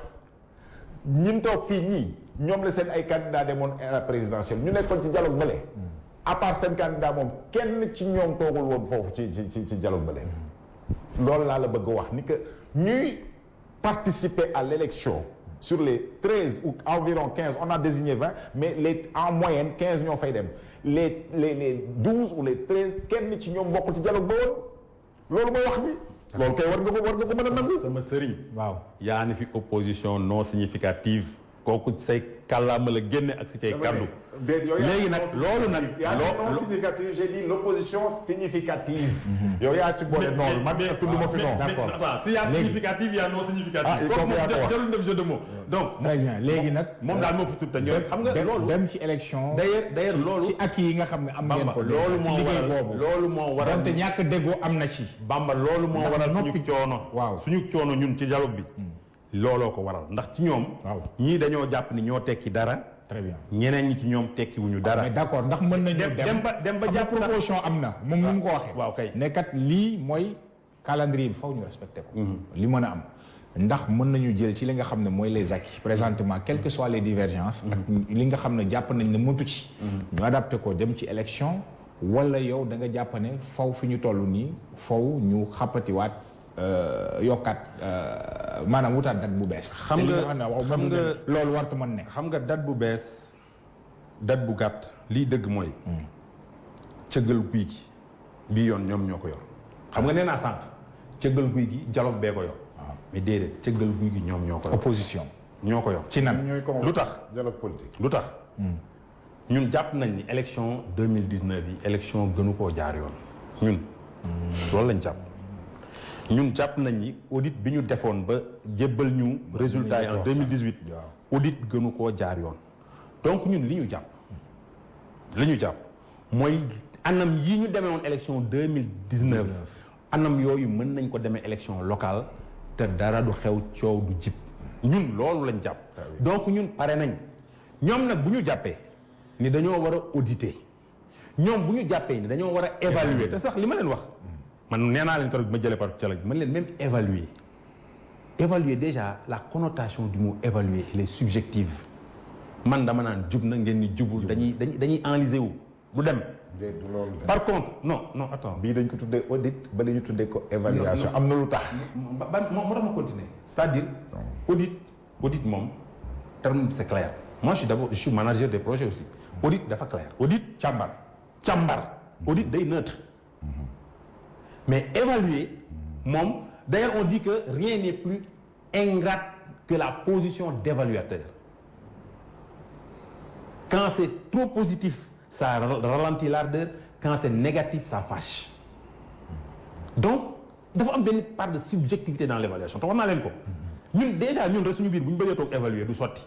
ñin toog fii ñii ñoom la seen ay candidats demoon à la présidentielle ñu nekkoon ci dialogue bële à part seen candidat moom kenn ci ñoom toogul woon foofu ci dialogue bële loolu laa la bëgg a wax ni que ñuy participer à l'élection sur les 13 ou environ 15 on a désigné 20 mais en moyenne 15 ñoo fay dem les 12 ou les 13 kenn ci ñoom bokkul ci dialogue ba woon loolu mooy wax bi loolu kay war nga ko mën a nangu. sama sëriñ. waaw yaa ni fi opposition non significative kooku say kàllaama la génne ak si cay kaddu. léegi nag loolu nag. non significatif j'ai dit l'opposition significative. yow yaa ci boole noonu man tudduma fi non. d'accord s'il y a significatif il y a non significatif. ah il faut que yaa ko wax jarul def jeu de mots. donc très bien léegi nag. moom daal moo fi tudd te ñoom xam nga loolu. dem ci élection. d'ailleurs loolu ci acquis yi nga xam ne am ngeen ko. loolu moo waral donte ñàkk déggoo am na ci. Bamba loolu moo waral suñu coono. waaw suñu coono ñun ci dialogue bi. looloo ko waral ndax ci ñoom. waaw ñii dañoo jàpp ni ñoo tekki dara. très bien ñeneen ñi ci ñoom tekki wuñu dara. mais d'accord ndax mën nañu dem ba jàpp proposition am na moom ni mu ko waxee. waaw kay ne kat lii mooy calendrier bi faw ñu respecté ko. li mën a am ndax mën nañu jël ci li nga xam ne mooy les acquis présentement quelles que soient les divergences. ak li nga xam ne jàpp nañ ne mëntu ci. ñu adapté ko dem ci élection wala yow da nga jàpp ne faw fi ñu toll nii faw ñu xàppatiwaat. yokkaat maanaam wutaat date bu bees. xam nga loolu warta mën ne. xam nga date bu bees date bu gàtt lii dëgg mooy. cëggal guy gi bii yoon ñoom ñoo ko yor. xam nga nee naa sànq cëggal guy gi dialogue bee ko yor. mais déedéet cëggal guy gi ñoom ñoo ko yor. opposition ñoo ko yor ci nan. lu tax dialogue politique lu tax. ñun jàpp nañ ni élection 2019 yi élection gënu koo jaar yoon ñun. loolu lañ jàpp. ñun jàpp nañ ni audit bi ñu defoon ba jébbal ñu résultat yi en 2018 audit gënu koo jaar yoon donc ñun li ñu jàpp mooy anam yi ñu demee woon élection 2019 anam yooyu mën nañ ko demee élection locale te dara du xew coow du jib ñun loolu lañ jàpp donc ñun pare nañ ñoom nag bu ñu jàppee ni dañoo war a auditer ñoom bu ñu jàppee ni dañoo war a évaluer te sax li ma leen wax man nee naa leen ko rek ma jëlee par dialogue man leen même évaluer déjà la connotation du mot évaluer elle est subjective man dama naan jub na ngeen ni jubul dañuy enliser wu du dem. par contre non attends. bii dañ ko tuddee audit ba dañu tuddee ko évaluation am na lu tax. moo tax ma continuer c'est-à-dire audit moom terme c'est clair moi je suis manager des projets aussi audit dafa clair audit càmbar audit day neutre. Mais évaluer, d'ailleurs on dit que rien n'est plus ingrat que la position d'évaluateur. Quand c'est trop positif, ça ralentit l'ardeur. Quand c'est négatif, ça fâche. Donc, il faut avoir une part de subjectivité dans l'évaluation. Déjà, nous restons bien, nous devons évaluer, nous sortir.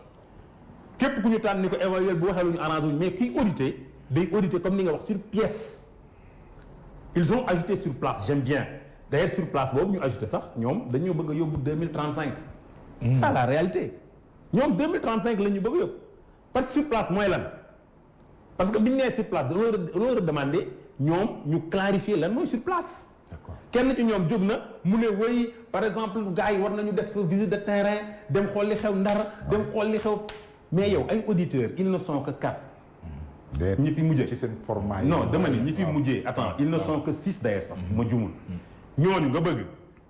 Qu'est-ce que nous avons évalué, mais qui auditer, des auditer comme nous sur pièce. Ils ont ajouté sur place, j'aime bien. D'ailleurs, sur place, nous avons ajouté ça. Nous avons 2035. Ça, la réalité. Nous avons 2035, nous avons parce que sur place, moi, là. Parce que nous sur place, nous avons demandé, nous clarifier là, nous sur place. D'accord. Quelqu'un qui nous a dit, oui, par exemple, les gars, ils ont fait visite de terrain, dem xol li xew ndar, dem xol li xew. Mais yow, ay auditeurs, ils ne sont que 4. ñi fi mujjee ci seen format yi non dama ni ñi fi mujjee attends ils ne sont que 6 d'ailleurs sax ma jumul ñooñu nga bëgg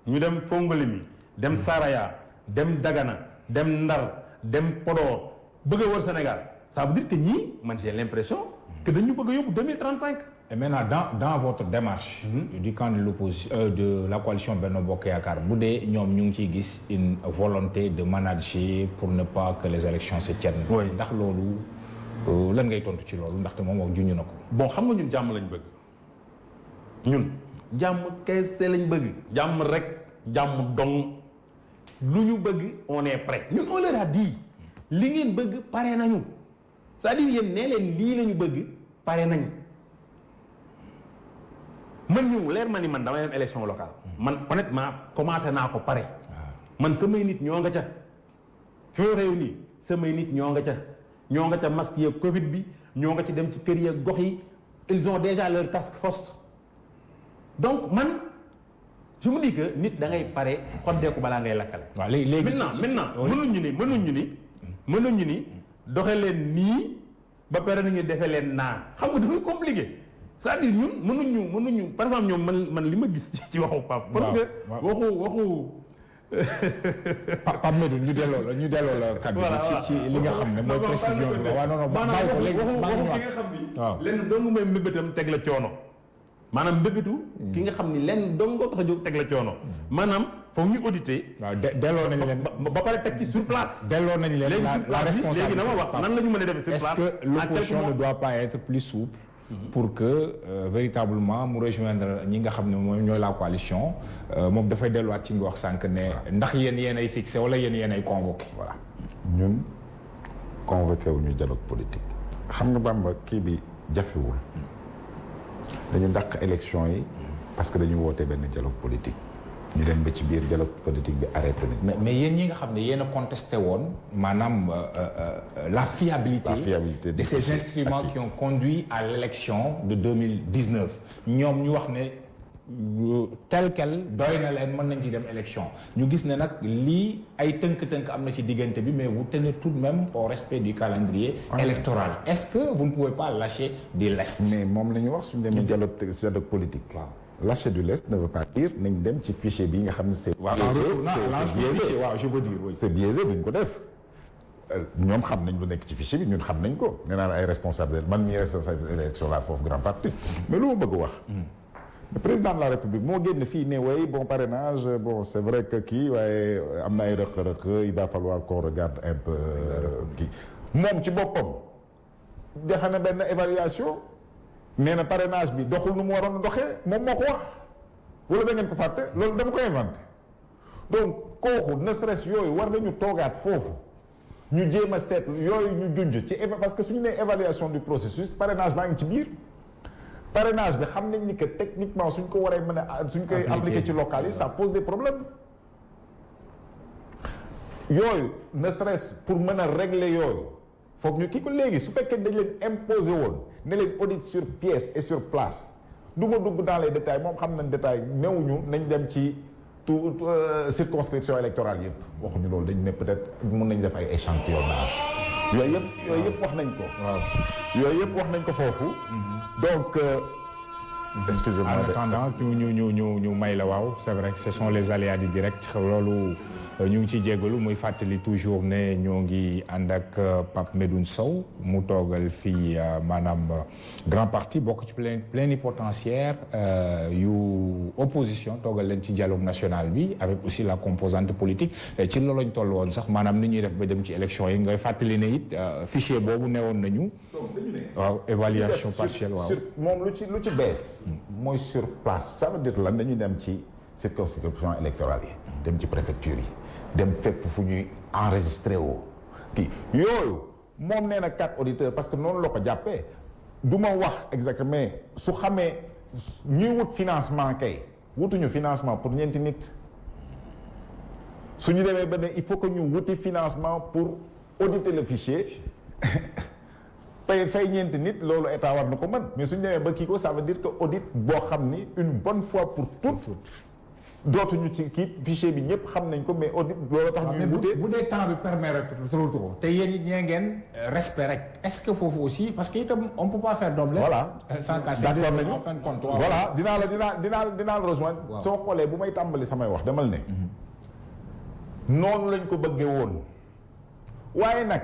ñu dem Fongolemi dem Saraya dem Dagana dem Ndar dem Podor bëgg a wër Sénégal ça veut dire que ñii man j'ai l'impression que dañu bëgg a yóbbu 2035. Et maintenant dans votre démarche du camp de l'opposition de la coalition Benno Bokk Yaakaar bu dee ñoom ñu ngi ciy gis une volonté de manager pour ne pas que les élections se tiennent ndax loolu lan ngay tontu ci loolu ndaxte moom wax juñu na ko. bon xam nga ñun jàmm lañ bëgg ñun jàmm kese lañ bëgg jàmm rek jàmm dong lu ñu bëgg on est prêt ñun on leur a dit li ngeen bëgg pare nañu c'est-à-dire yéen nee leen lii la ñu bëgg pare nañ man ñu leer ma ni man damay dem élection locale man honnêtement commencé naa ko pare man samay nit ñoo nga ca fi ma réew nii samay nit ñoo nga ca masque yeeg Covid bi ñoo nga ci dem ci kër yeeg gox yi ils ont déjà leur task force donc man je me dis que nit da ngay pare xoddeeku balaa ngay lakkale. waaw léegi maintenant mënuñu ni doxe leen nii ba pare nañu defee leen naa xam nga dafay compliqué c'est-à-dire ñun mënuñu par exemple ñoom man li ma gis ci waxu Pape. parce que waxu. Pape Medou ñu delloo la kàddu ci li nga xam ne mooy précision bi waaw non bàyyi ko léegi waxu ki nga xam ni lenn dong mooy mbébétam teg la coono maanaam mbébétu ki nga xam ni lenn dong nga tax a jóg teg la coono maanaam foog ñu auditer. waaw delloo nañu leen ba pare teg ci sur place. delloo nañu leen la responsabilité. léegi dama wax nan la ñu mën a defee sur place. est-ce que l'opposition ne doit pas être plus souple pour que véritablement mu rejoindre ñi nga xam ne mooy ñooy la coalition moom dafay delluwaat ci nga wax sànq ne ndax yéen ay fixé wala yéen ay convoqué. voilà ñun convoqué wu ñu dialogue politique. xam nga Bamba kii bi jafewul dañu dàq élection yi parce que dañu woote benn dialogue politique ñu dem ba ci biir dialogue politique bi arrêté nañ. mais yéen ñi nga xam ne yéen a contesté woon maanaam la fiabilité de ces instruments qui ont conduit à l'élection de 2019 ñoom ñu wax ne tel quel doy na leen mën nañ ci dem élection ñu gis ne nag lii ay tënk-tënk am na ci diggante bi mais vous tenez tout de même au respect du calendrier électoral. Est-ce que vous ne pouvez pas lâcher du lest? mais moom la ñu wax suñu demee dialogue politique. waaw lâcher du lest ne veut pas dire nañ dem ci fichier bi nga xam ne c'est. waaw waaw je veux dire oui. c'est biaisé duñ ko def ñoom xam nañ lu nekk ci fichier bi ñun xam nañ ko nee naa la ay responsable man mii responsable élection la foofu grand parti mais lu ma bëgg wax. le président de la république moo génn fii ne way bon parrainage bon c'est vrai que kii waaye am na ay rëq-rëq il va falloir qu'on regarde un peu kii moom ci boppam defe na benn évaluation nee na parrainage bi doxul nu mu waroon a doxee moom moo ko wax wala da ngeen ko fàtte loolu dama ko inventé donc kooku ne serait-ce yooyu war nañu toogaat foofu ñu jéem a seet yooyu ñu junj ci parce que suñu nee évaluation du processus parrainage baa ngi ci biir parrainage bi xam nañ ni que techniquement suñ ko waree mën a suñ koy appliquer ci local yi ça pose des problèmes yooyu ne serait-ce pour mën a régler yooyu foog ñu kii ko léegi su fekkee dañ leen imposer woon ne leen audit sur pièce et sur place du ma dugg dans les détails moom xam nañ détail newuñu nañ dem ci tout circonscription électorale yëpp waxuñu loolu dañ ne peut-être mën nañ def ay échantillonnage yooyu yëpp wax nañ ko waaw yooyu yëpp wax nañ ko foofu donc excusez-moi en attendant ñu may la waaw c'est vrai que ce sont les aléas du direct loolu ñu ngi ciy jéggalu muy fàttali toujours ne ñoo ngi ànd ak Pape Medoune Sow mu toogal fii maanaam grand parti bokk ci plénipotentiaire yu opposition toogal leen ci dialogue national bi avec aussi la composante politique ci loolu lañ toll woon sax maanaam ni ñuy def ba dem ci élection yi ngay fàttali ne it fichier boobu newoon nañu waaw évaluation partielle waaw moom lu ci bees mooy sur place ça veut dire lan dañuy dem ci circonscription électorale yi dem ci préfecture yi dem fépp fu ñuy enregistré woo kii yooyu moom nee na 4 auditeurs parce que noonu la ko jàppee du ma wax exactement su xamee ñuy wut financement kay wutuñu financement pour ñeenti nit su ñu demee ba ne il faut que ñu wuti financement pour auditer le fichier fay ñeenti nit loolu état war na ko mën mais suñu demee ba kii ko ça veut dire que audit boo xam ni une bonne fois pour toutes dootuñu ci kii fichier bi ñëpp xam nañ ko mais audit loolu tax ñuy wute bu dee temps bi permettre trop te yéen it ñee ngeen respect rek est-ce que foofu aussi parce que itam on peut pas faire d'omelette voilà sans casser d'accord nañu en fin de compte voilà dinaa la rejoindre soo xoolee bu may tàmbali samay wax demal ne noonu lañ ko bëggee woon waaye nag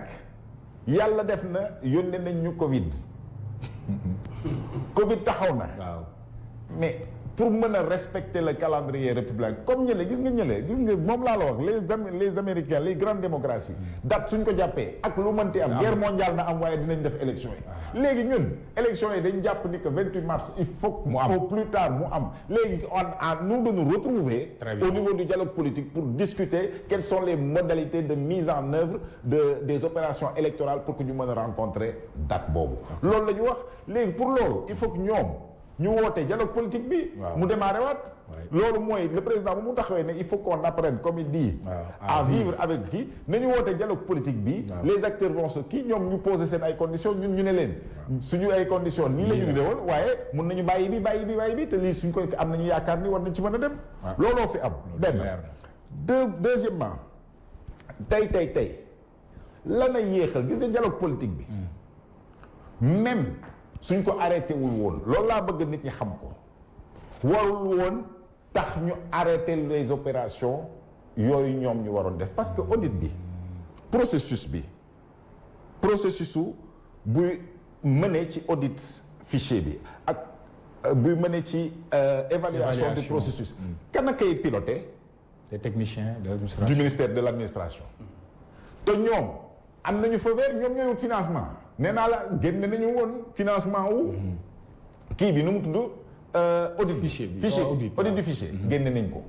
yàlla def na yónnee nañ ñu Covid taxaw na waaw mais pour mën a respecter le calendrier républicain comme gis nga moom laa la wax les américains les grandes démocraties date suñ ko jàppee ak lu mënti am guerre mondiale na am waaye dinañ def élection yi léegi ñun élection yi dañ jàpp ni que 28 mars il faut au plus tard mu am léegi nous de nous retrouver au niveau du dialogue politique pour discuter quelles sont les modalités de mise en œuvre des opérations électorales pour que ñu mën a rencontrer date boobu loolu la ñu wax léegi pour loolu il faut que ñoom ñu woote dialogue politique bi mu démarré waat loolu mooy le président bu mu taxawee ne il faut qu'on apprenne comme il dit à vivre avec kii nañu woote dialogue politique bi les acteurs vont se kii ñoom ñu poser seen ay conditions ñun ñu ne leen suñu ay conditions nii la ñu ne woon waaye mun nañu bàyyi bi te lii suñ koy am nañu yaakaar ni war nañ ci mën a dem looloo fi am benn deuxièmement tey lan a yéexal gis nga dialogue politique bi même suñ ko arrêté wul woon loolu laa bëgg nit ñi xam ko warul woon tax ñu arrêté les opérations yooyu ñoom ñu waroon def parce que audit bi processus buy mënee ci audit fichier bi ak buy mëne ci évaluation du processus. kan a koy piloté. les techniciens de l'administration du ministère de l'administration. te ñoom am nañu feu vert ñoom ñooy wut financement nee naa la génne nañu woon financement wu. kii bi nu mu tudd. audit fichier bi audit du fichier. génne nañ ko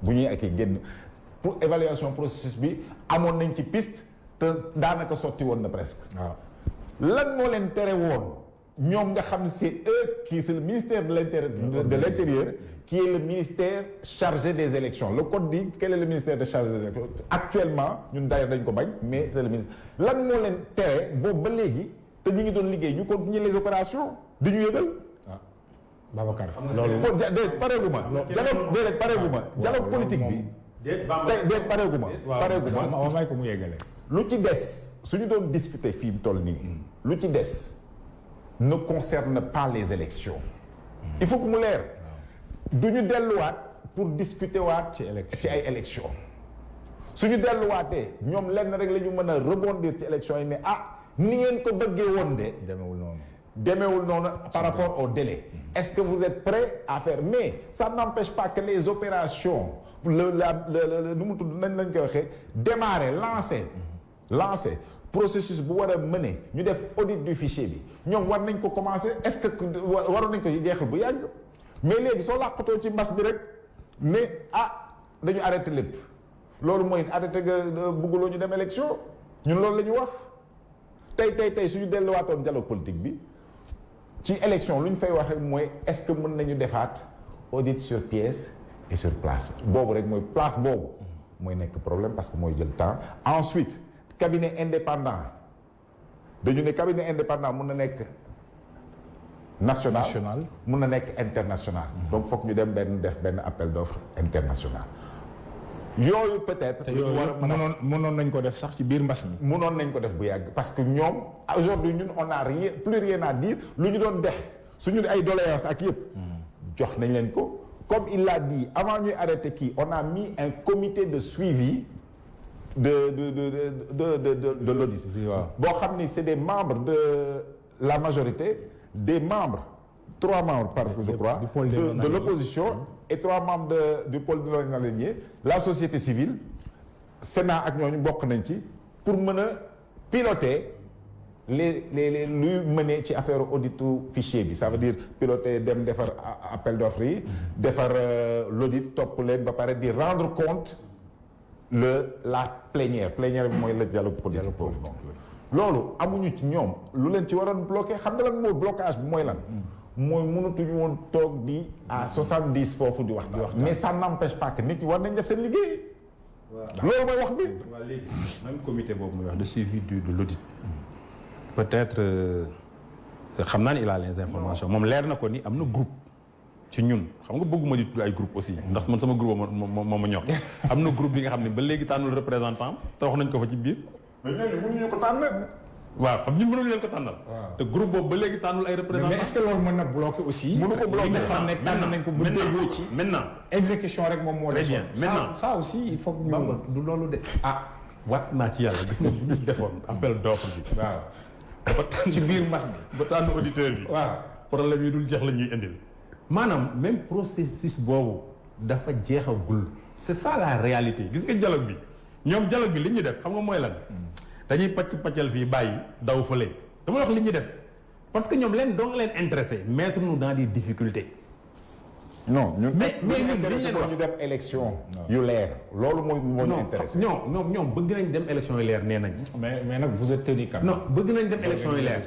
bu ñuy ak génn pour évaluation processus bi amoon nañ ci piste te daanaka sotti woon na presque. waaw lan moo leen tere woon ñoom nga xam c'est eux qui c'est le ministère de l'intérieur qui est le ministère chargé des élections le code dit quel est le ministère de chargé des élections actuellement ñun d'ailleurs dañ ko bañ mais c'est le ministre lan moo leen tere boobu ba léegi te ñu ngi doon liggéey ñu continuer les opérations di ñu yëgal. Babacar loolu déet pareeguma déedéet pareeguma dialogue politique bi déet pareeguma ma may ko mu yeggale lu ci des suñu doon discuter fii mu toll nii lu ci des ne concerne pas les élections il faut que mu leer du ñu delluwaat pour discuter waat ci ay élections suñu delluwaatee ñoom lenn rek la ñu mën a rebondir ci élections yi ne ni ngeen ko bëggee woon de demeewul noonu par rapport au délai. Est-ce que vous êtes prêts à faire mais ça n'empêche pas que les opérations nu mu tudd nañ lañ koy waxee démarrer lancer processus bu war a mener ñu def audit du fichier bi ñoom war nañ ko commencer est-ce que waroon nañ ko jeexal bu yàgg mais léegi soo làqatoo ci mbas bi rek ne dañu arrêté lépp loolu mooy arrêté nga bëgguloo ñu dem élection ñun loolu la ñu wax tey suñu delluwaatoon dialogue politique bi ci élection lu ñu fay wax rek mooy est-ce que mën nañu defaat audit sur pièce et sur place boobu rek mooy place boobu mooy nekk problème parce que mooy jël temps ensuite cabinet indépendant dañu ne cabinet indépendant mun na nekk national mun na nekk international donc foog ñu dem def benn appel d'offre international yooyu peut-être mënoon nañ ko def sax ci biir mbas mi mënoon nañ ko def bu yàgg parce que ñoom aujourd'hui ñun on a plus rien à dire lu ñu doon def suñu ay doléances ak yëpp jox nañ leen ko comme il l'a dit avant ñuy arrêter kii on a mis un comité de suivi de l'audit boo xam ni c'est des membres de la majorité des membres 3 membres par je crois de l'opposition et 3 membres du pôle de l'Allié la société civile Sénat ak ñooñu bokk nañ ci pour mën a piloter les luy mener ci affaire auditu fichier bi ça veut dire piloter dem defar appel d'offres yi defar l'audit topp leen ba pare di rendre compte la plénière bi mooy le dialogue politique foofu loolu amuñu ci ñoom lu leen ci waroon bloqué xam nga lan mooy blocage bi mooy lan mooy mënatuñu woon toog di à 70 foofu di wax mais ça n'empêche pas que nit ñi war nañ def seen liggéey loolu mooy wax bi waaw léegi même comité boobu muy wax de suivi de l'audit peut-être xam naa ni il a les informations moom leer na ko ni am na groupe ci ñun xam nga bëgguma di tudd ay groupe aussi ndax man sama groupe moo ma ñor am na groupe bi nga xam ne ba léegi tànnul représentant te wax nañ ko fa ci biir mais ñooñu mënuñu ko tànn waaw xam ñun mënuñu leen ko tànnal te groupe boobu ba léegi tànnul ay représentants mais est-ce que loolu mën na bloquer aussi mënu ko bloquer nga xam ne tànn nañ ko ba déggoo ci maintenant exécution rek moom moo très bien maintenant ça aussi il faut que ñu du loolu de wat naa ci yàlla gis nga bu ñu defoon appel d'offre bi waaw ba tànn ci biir mbas bi ba tànn auditeur bi waaw problème yi dul jeex la ñuy indil maanaam même processus boobu dafa jeexagul c'est ça la réalité gis nga dialogue bi ñoom dialogue bi li ñu def xam nga mooy lan dañuy paccal fii bàyyi daw fële dama wax li ñu def parce que ñoom leen doo nga leen intéressé mettre nous dans des difficultés non ñun mais intéressé ko ñu dem élection yu leer loolu moo ñu intéressé ñoom bëgg nañ dem élection yu leer nee nañ mais nag vous êtes tenu quand même non bëgg nañ dem élection yu leer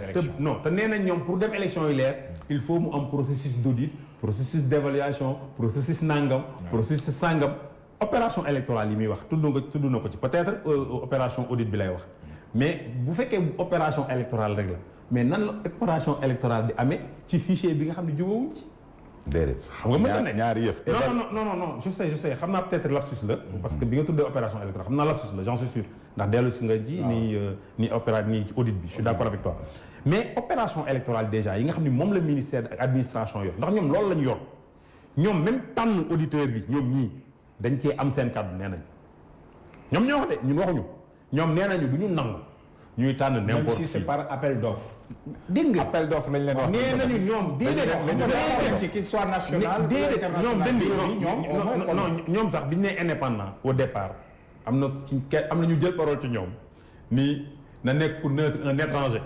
te nee nañ ñoom pour dem élection yu leer il faut mu am processus d'audit processus d'évaluation processus nangam processus sangam opération électorale yi muy wax tudd na ko ci peut-être opération audit bi lay wax mais bu fekkee opération électorale rek la mais nan la opération électorale di amee ci fichier bi nga xam ne jubóowuñ ci déedéet xam nga mën na ne ñaari yëf non je sais xam naa peut-être lapsus la parce que bi nga tuddee opération électorale xam naa lapsus la j'en suis sûr ndax dellu si nga ji ni audit bi je suis d'accord avec toi mais opération électorale déjà yi nga xam ne moom la ministère ak administration yor ndax ñoom loolu la ñu yor ñoom même tànn auditeur bi ñoom ñii dañ cee am seen kàddu nee nañ ñoom ñoo wax de ñun waxuñu ñoom nee nañu du ñu nangu ñuy tànn n'importe même si qui. c'est par appel d'offres. dégg nga appel d'offre lañ leen wax. nee nañu ñoom déedéet qu'il soit national ou déedéet international. ñoom sax biñu nee indépendant au départ am na ñu jël parole ci ñoom ni na nekk ku neutre un étranger.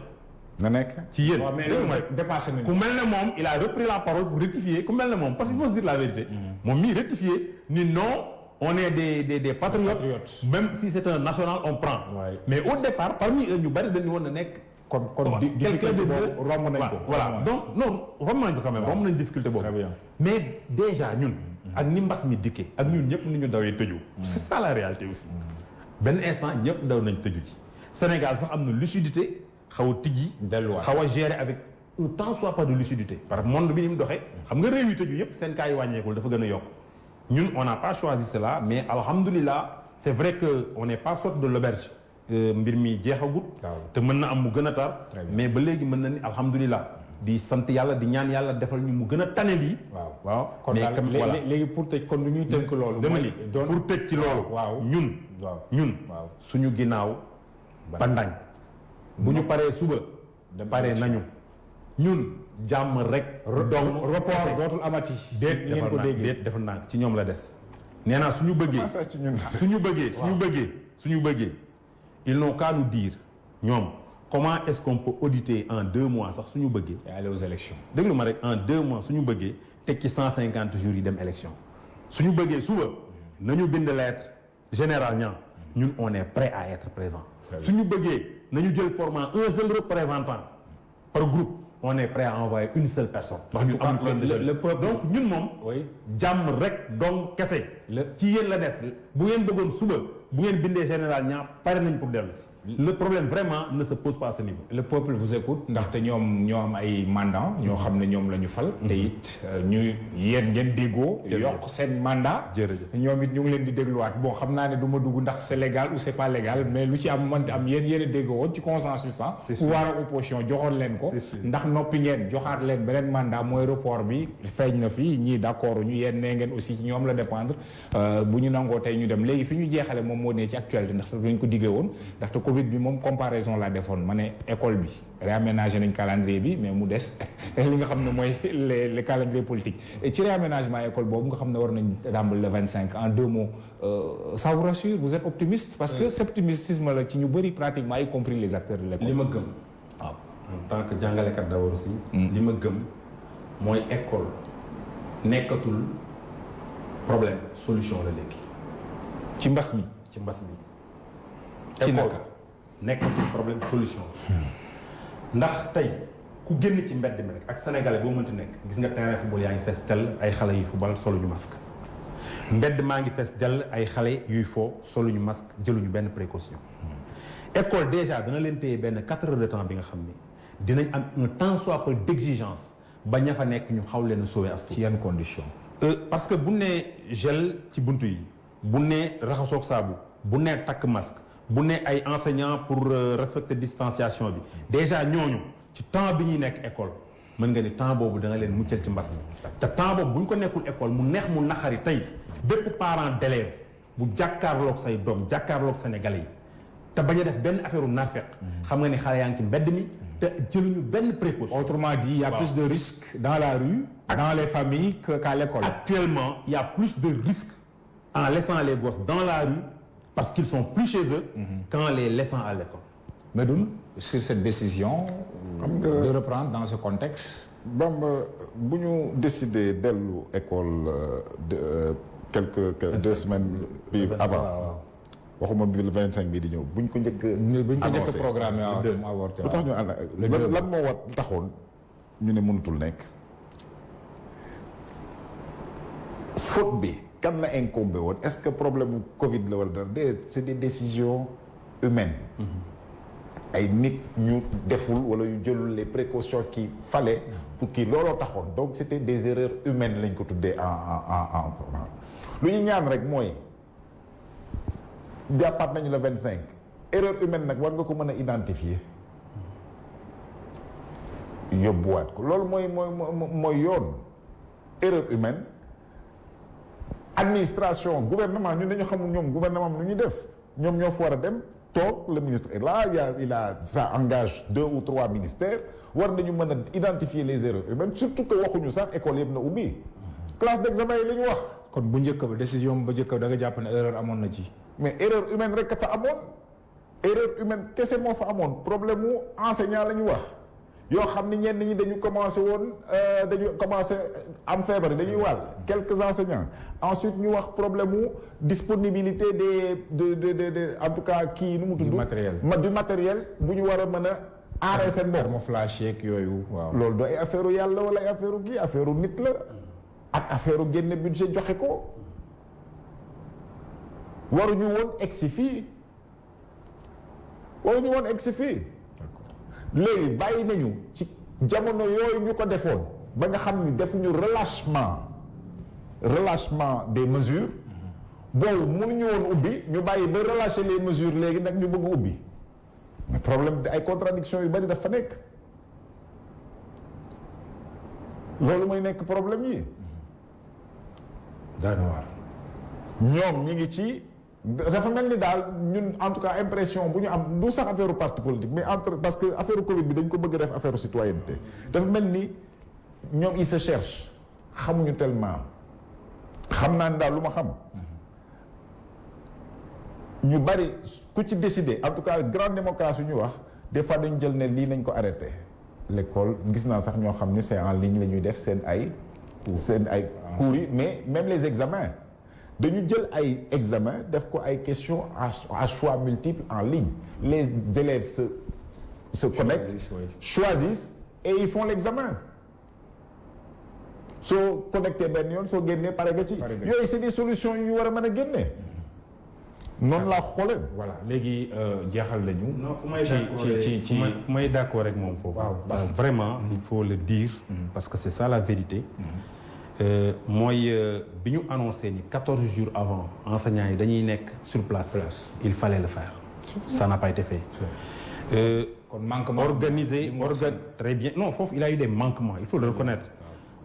na nekk ci yéen waaw mais loolu dépassé nañu. ku mel ne moom il a repris la parole pour rectifier ku mel ne moom parce qu'il faut se dire la vérité. moom mii rectifier ni non on est des patriotes. Même si c'est un national on prend. Ouais. Mais au départ parmi eux ñu bari dañu woon na nekk. kon quelqu'un de romb nañ ko. voilà donc non romb nañ ko quand même romb nañ difficulté boobu. Très bien. Mais déjà ñun. ak ni mbas mi dikkee ak ñun ñëpp ni ñu dawee tëju. c'est ça la réalité aussi. benn instant ñëpp daw nañ tëju ci. Sénégal sax am na lucidité xaw a tijji. delluwaat xaw a gérer avec un tant soit pas de lucidité. parce que monde bi ni mu doxee. xam nga réew yu tëju yëpp seen cas yi wàññeekul dafa gën a yokk. ñun on n'a pas choisi cela mais alhamdulilah c'est vrai que on n'est pas sorti de l'auberge. mbir mi jeexagut. te mën na am mu gën a tar. mais ba léegi mën na ni alhamdulilah. di sant yàlla di ñaan yàlla defal ñu mu gën a tane lii. waaw kon daal léegi pour tëj kon lu ñuy tënk loolu. dama ni pour tëj ci loolu. waaw ñun suñu ginnaaw. bandañ bu ñu paree suba. paree nañu. ñun jàmm rek. donc report dootul amati. déet defal naa ci ñoom la des. nee naa suñu bëggee. ils n'ont qu'à nous dire ñoom comment est-ce qu'on peut auditer en 2 mois sax suñu bëggee. et aller aux élections. déglu ma rek en 2 mois suñu bëggee teg ci 150 jours yi dem élection suñu bëggee suba nañu bind lettre général ñun on est prêt à être présent. suñu bëggee nañu jël format un seul représentant par groupe on est prêt à envoyer une seule personne. ndax ñu am le peuple donc ñun moom. jàmm rek donc kese. ci yéen la des bu ngeen bëggoon suba bu ngeen bindee général pare nañ pour dellu si. le problème vraiment ne se pose pas à ce niveau. le peuple vous écoute ndaxte ñoom ñoo am ay mandats ñoo xam ne ñoom la ñu fal. te it ñu yéen ngeen déggoo. yokk seen mandat. jërëjëf ñoom it ñu ngi leen di dégluwaat bon xam naa ne du ma dugg ndax c'est légal ou c'est pas légal mais lu ci am mënti am yéen a déggoo woon ci consensus ah. pouvoir ak opposition joxoon leen ko. ndax noppi ngeen joxaat leen beneen mandat mooy report bi feeñ na fi ñii d'accord ñu yéen nee ngeen aussi ci ñoom la dépendre bu ñu nangoo tey ñu dem léegi fi ñu jeexale moom moo ne ci actualité ndaxte dañ ko diggee woon ndaxte Covid bi moom comparaison la defoon ma ne école bi réaménagé nañ calendrier bi mais mu des li nga xam ne mooy les calendrier politique et ci réaménagement école boobu nga xam ne war nañ tàmbali le 25 en 2 mots ça vous rassure vous êtes optimiste parce que cet optimisme la ci ñu bëri pratiquement y compris les acteurs de l'école. li ma gëm waaw en tant que jàngalekat d'abord aussi. li ma gëm mooy école nekkatul problème solution la léegi. ci mbas mi. école nekkatul problème solution. ndax tey ku génn ci mbedd mi rek ak sénégalais boo mënti nekk gis nga terrain football yaa ngi fees dell ay xale yuy football soluñu masque. mbedd maa ngi fees dell ay xale yuy fo soluñu masque jëluñu benn précaution. école déjà dana leen téye benn 4 heures de temps bi nga xam ni dinañ am un tant soit peu d'exigence ba ña fa nekk ñu xaw leen a sauver as. ci yan conditions. parce que bu nee gel ci buntu yi bu nee raxasoog saabu bu nee takk masque bu nee ay enseignants pour respecter distanciation bi déjà ñooñu ci temps bi ñuy nekk école mën nga ni temps boobu da nga leen muccal ci mbas mi te temps boobu bu ñu ko nekkul école mu neex mu naqari tey bépp parent d'élève bu jàkkaarloog say doom jàkkaarloog sénégalais yi te bañ a def benn affaire u naafeq xam nga ni xale yaa ngi ci mbedd mi te jëluñu benn précaution. Autrement dit, il y a plus de risques dans la rue, dans les familles qu'à l'école. Actuellement, il y a plus de risques en laissant les gosses dans la rue parce qu'ils sont plus chez eux qu'en les laissant à l'école. Medoune, sur cette décision de reprendre dans ce contexte. Bamba bu ñu décidé dellu école quelques 2 semaines bi avant. waxuma bi le 25 bii di ñëw buñ ko njëkk programmé mu avorté lu tax ñu ànd lan moo wat taxoon ñu ne mënutul nekk faute bi kan la incombé woon est-ce que problème Covid la wala dara c'est des décisions humaines ay nit ñu deful wala ñu jëlul les précautions qu'il fallait pour kii looloo taxoon donc c'était des erreurs humaines lañ ko tuddee en lu ñu ñaan rek mooy jàppaat nañu le 25 erreur humaine nag war nga ko mën a identifier yóbbuwaat ko loolu mooy yoon erreur humaine administration gouvernement ñun dañu xamul ñoom gouvernement lu ñuy def ñoom ñoo fa war a dem toog le ministre est là ça engage 2 ou 3 ministères war nañu mën a identifier les erreurs humaines surtout que waxuñu sax école yëpp na ubbi classe d'examen yi la ñu wax. kon bu njëkk ba décision ba njëkk ba da nga jàpp ne erreur amoon na ci. mais erreur humaine rek fa amoon erreur humaine kese moo fa amoon problème mu enseignant la ñu wax yoo xam ni ñenn ñi dañu commencé am feebar dañuy wàll quelques enseignants ensuite ñu wax problème mu disponibilité de en tout cas kii nu mu tudd. du matériel bu ñu war a mën a aaree seen bopp. thermoflash yeeg yooyu waaw. loolu do ay affaire yàlla wala ay affaire kii affaire nit la ak affaire génne budget joxe ko waruñu woon egsi fii léegi bàyyi nañu ci jamono yooyu ñu ko defoon ba nga xam ni defuñu relâchement des mesures boobu mënuñu woon ubbi ñu bàyyi ba relâcher les mesures léegi nag ñu bëgg ubbi mais problème ay contradiction yu bari dafa nekk loolu mooy nekk problème yi daana waar ñoom ñi ngi ci dafa mel ni daal ñun en tout cas impression bu ñu am du sax affaire parti politique mais parce que affaire Covid bi dañ ko bëgg def affaire citoyenneté dafa mel ni ñoom ils se cherchent xamuñu tellement xam naa ni daal lu ma xam ñu bari ku ci décider en tout cas grande démocratie yu ñu wax des fois dañu jël ne lii nañ ko arrêté l'école gis naa sax ñoo xam ni c'est en ligne la ñuy def seen ay cours yi mais même les examens dañu jël ay examen def ko ay questions à choix multiples en ligne les élèves se connectent choisissent et ils font l'examen soo connecté benn yoon soo génnee pare nga ci yooyu c'est des solutions yu ñu war a mën a génne noonu laa xoolee. voilà léegi jeexal nañu. non fu may d'accord rek moom foofu. vraiment il faut le dire. parce que c'est ça la vérité. mooy bi ñu annoncé ni 14 jours avant enseignants yi dañuy nekk sur place. il fallait le faire. ça n'a pas été fait. kon manquement très bien non foofu il a eu des manquements il faut le reconnaître.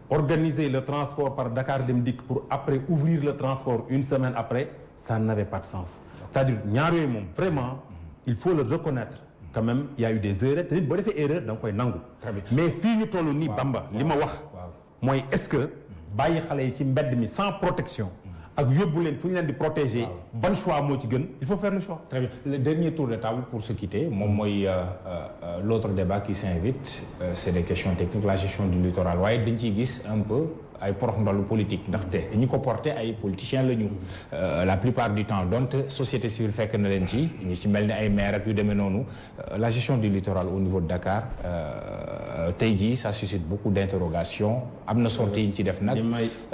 Organiser le transport par Dakar Dem Dikk pour après ouvrir le transport une semaine après ça n'avait pas de sens. c'est-à-dire ñaar yooyu moom vraiment il faut le reconnaître quand même il y a eu des erreurs te nit boo defee erreur da nga koy nangu. mais fii ñu toll nii Bamba li ma wax. mooy est-ce que bàyyi xale yi ci mbedd mi sans protection. ak yóbbu leen fu ñu leen di protéger. ban choix moo ci gën il faut faire le choix. très bien le dernier tour de table pour se quitter moom mooy l'autre débat qui s'invite c'est des questions techniques la gestion du littoral waaye dañ ciy gis un peu ay porox ndollu politique ndaxte ñi ko porté ay politiciens la ñu. la plupart du temps donte société civile fekk na leen ci ñu ci mel ni ay maire ak yu demee noonu la gestion du littoral au niveau de Dakar tey jii ça suscite beaucoup d'interrogations am na sorties yi ñu ci def nag.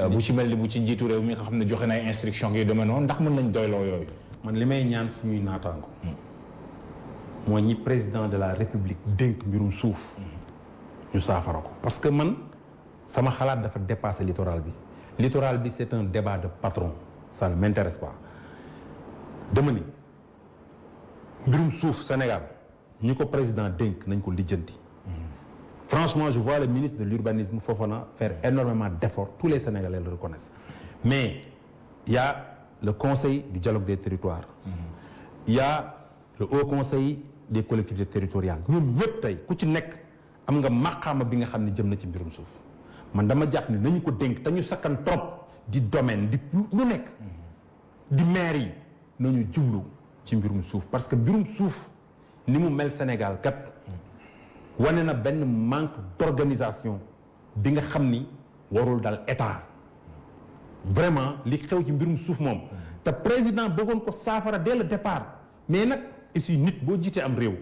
bu ci mel ni bu ci njiitu réew mi nga xam ne joxe na ay instructions yu demee noonu ndax mën nañ doyloo yooyu. man li may ñaan suñuy naataango. mooy ñi président de la République dénk mbirum suuf. ñu saafara ko parce que man. sama xalaat dafa dépasser littoral bi c'est un débat de patron ça ne m'intéresse pas dama ni mbirum suuf Sénégal ñi ko président dénk nañ ko lijjanti franchement je vois le ministre de l'urbanisme Fofana faire énormément d'efforts tous les Sénégalais le reconnaissent mais il y a le conseil du dialogue des territoires il y a le haut conseil des collectivités territoriales ñoom ñëpp tey ku ci nekk am nga maqaama bi nga xam ne jëm na ci mbirum suuf man dama jàpp ne nañu ko dénk te ñu sakkan trop di domaine di lu nekk di maire yi nañu jublu ci mbirum suuf parce que mbirum suuf ni mu mel Sénégal kat wane na benn manque d'organisation bi nga xam ni warul dal état vraiment li xew ci mbirum suuf moom te président bëggoon ko saafara dès le départ mais nag aussi nit boo jiitee am réew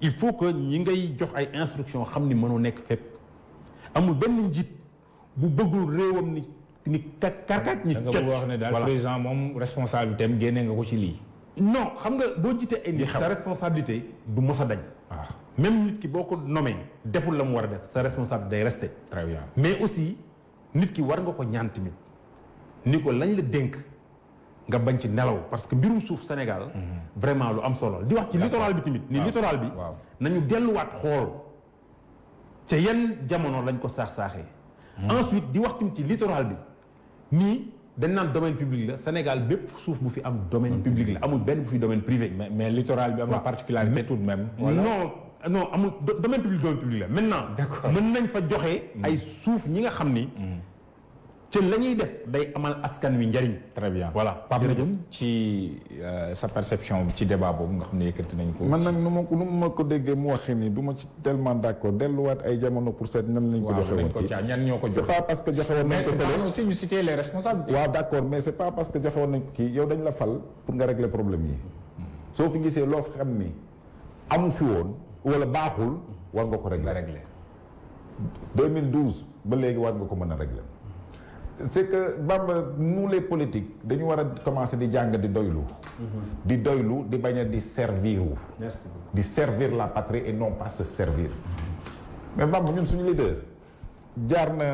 il faut que ñi ngay jox ay instructions xam ni mënoo nekk fépp amul benn njiit bu bëggul réewam ni karkaat ni da nga wax ne daal président moom responsabilité am génne nga ko ci lii. non xam nga boo jiitee ay nit sa responsabilité du mos a dañ. waaw même nit ki boo ko nommé deful la mu war a def sa responsabilité day rester. très bien mais aussi nit ki war nga ko ñaan tamit ni ko lañ la dénk nga bañ ci nelaw parce que mbirum suuf Sénégal. vraiment lu am solo di wax ci littoral bi tamit. ni littoral bi. nañu delluwaat xool ca yan jamono lañ ko saax-saaxee. ensuite di wax tamit ci littoral bi nii dañ naan domaine public la Sénégal bépp suuf bu fi am domaine public la amul benn bu fi domaine privé. mais littoral bi am na particularité tout de même. non amul domaine public la maintenant. d'accord mën nañ fa joxe. ay suuf ñi nga xam ni. ci la ñuy def day amal askan wi njariñ. très bien voilà Pape Medoune ci sa perception ci débat boobu nga xam ne yëkkati nañ ko. man nag nu ma ko déggee mu waxee nii du ma ci tellement d'accord delluwaat ay jamono pour seet nan lañ ko joxe woon. ñan ñoo ko joxe. c'est pas parce que joxe woon nañ ko mais aussi ñu citer les responsabilités. waaw d'accord mais c'est pas parce que joxe woon nañ ko kii yow dañ la fal pour nga régler problème yi. soo fi gisee loo xam ni amu fi woon wala baaxul war nga ko régler. 2012 ba léegi war nga ko mën a régler. c'est que Bamba nous les politiques dañu war a commencer di jàng di doylu. di doylu di bañ a di servir wu. merci di servir la patrie et non pas se servir. mais Bamba ñun suñu leader jaar na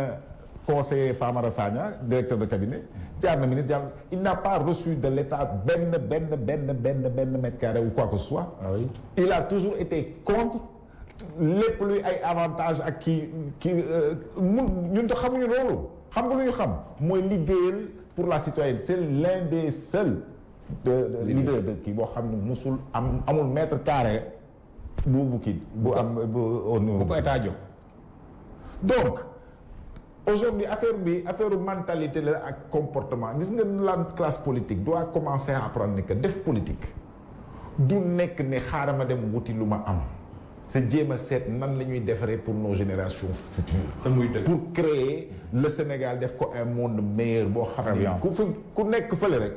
conseiller Famara Sagna directeur de cabinet jaar na ministre jaar il n'a pas reçu de l'État benn mètre carré ou quoi que ce soit. Ah oui. Il a toujours été contre lépp luy ay avantages ak kii ñun xamuñu loolu. xam nga lu ñu xam mooy liggéeyal pour la citoyenneté c'est l'un des seuls leader de kii boo xam ne musul amul mètre carré bu kii bu am bu au niveau bu ko état jox. donc aujourd'hui affaire mentalité la ak comportement gis nga la classe politique doit commencer à apprendre que def politique du nekk ne xaaral ma dem wuti lu ma am c'est jéem a seet nan la ñuy defaree pour nos générations futures. pour créer le Sénégal def ko un monde meilleur boo xam ne ku nekk fële rek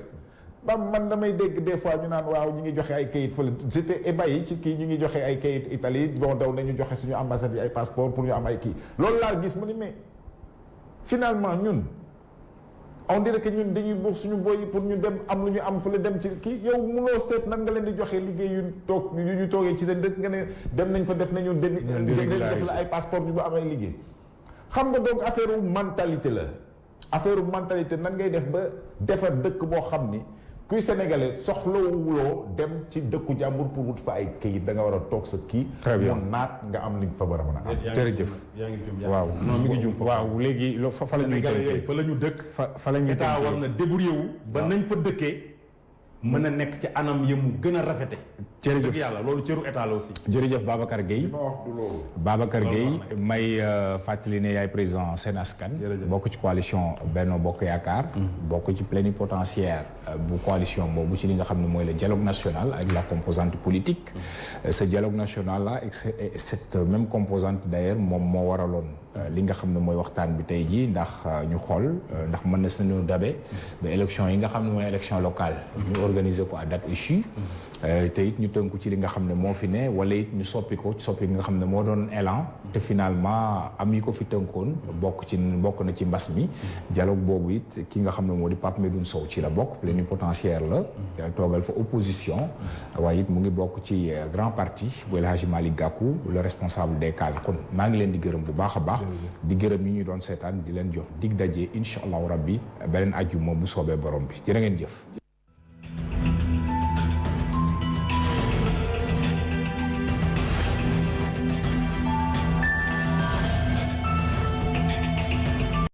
ba man damay dégg des fois ñu naan waaw ñu ngi joxe ay kayit fële j'étais ébahi ci kii ñu ngi joxe ay kayit Italie bon daw nañu joxe suñu ambassade yi ay passeport pour ñu am ay kii loolu laa gis ma ni mais finalement ñun on dirait que ñun dañuy buux suñu boy pour ñu dem am lu ñu am fële dem ci kii yow munoo seet nan nga leen di joxe liggéey yu ñu toogee ci seen dëkk nga ne dem nañ fa def nañu def la ay passeport ñu ba am ay liggéey xam nga donc affaire mentalité la affaire mentalité nan ngay def ba defar dëkk boo xam ni kuy sénégalais soxlawuloo dem ci dëkku jàmbur pour wut fa ay kayit da nga war a toog sa kii. très bien mu naat nga am li nga fa war a mën a am. jërëjëf waaw non mi ngi jum waaw léegi fa la ñuy tënkee fa la ñu dëkk. fa la ñuy tënkee état war na débrouiller wu. ba nañ fa dëkkee. mën a nekk ci anam yi mu gën a rafete. jërëjëf yàlla loolu cëru état la aussi. jërëjëf Babacar Gueye. li ma wax du loolu. Babacar Gueye may fàttali ne yaay président Sen Askan. bokk ci coalition Benno Bokk Yaakaar. bokk ci plénipotentiaire bu coalition boobu ci li nga xam ne mooy le dialogue national avec la composante politique. ce dialogue national là et cette même composante d'ailleurs moom moo waraloon. li nga xam ne mooy waxtaan bi tey jii ndax ñu xool ndax mën na sañu dabe ba élection yi nga xam ne mooy élection locale ñu organiser ko à date échue te it ñu tënku ci li nga xam ne moo fi ne wala it ñu soppi ko soppi nga xam ne moo doon élan te finalement am yi ko fi tënkoon bokk na ci mbas mi dialogue boobu it ki nga xam ne moo di Pape Medoune Sow ci la bokk plénipotentiaire la toogal fa opposition waaye it mu ngi bokk ci grand parti bu El Hadji Malick Gakou le responsable des cadres kon maa ngi leen di gërëm bu baax a baax di gërëm ñi ñu doon seetaan di leen jox dig daje incha allahu rabbi beneen ajjuma bu soobee borom bi jërë ngeen jëf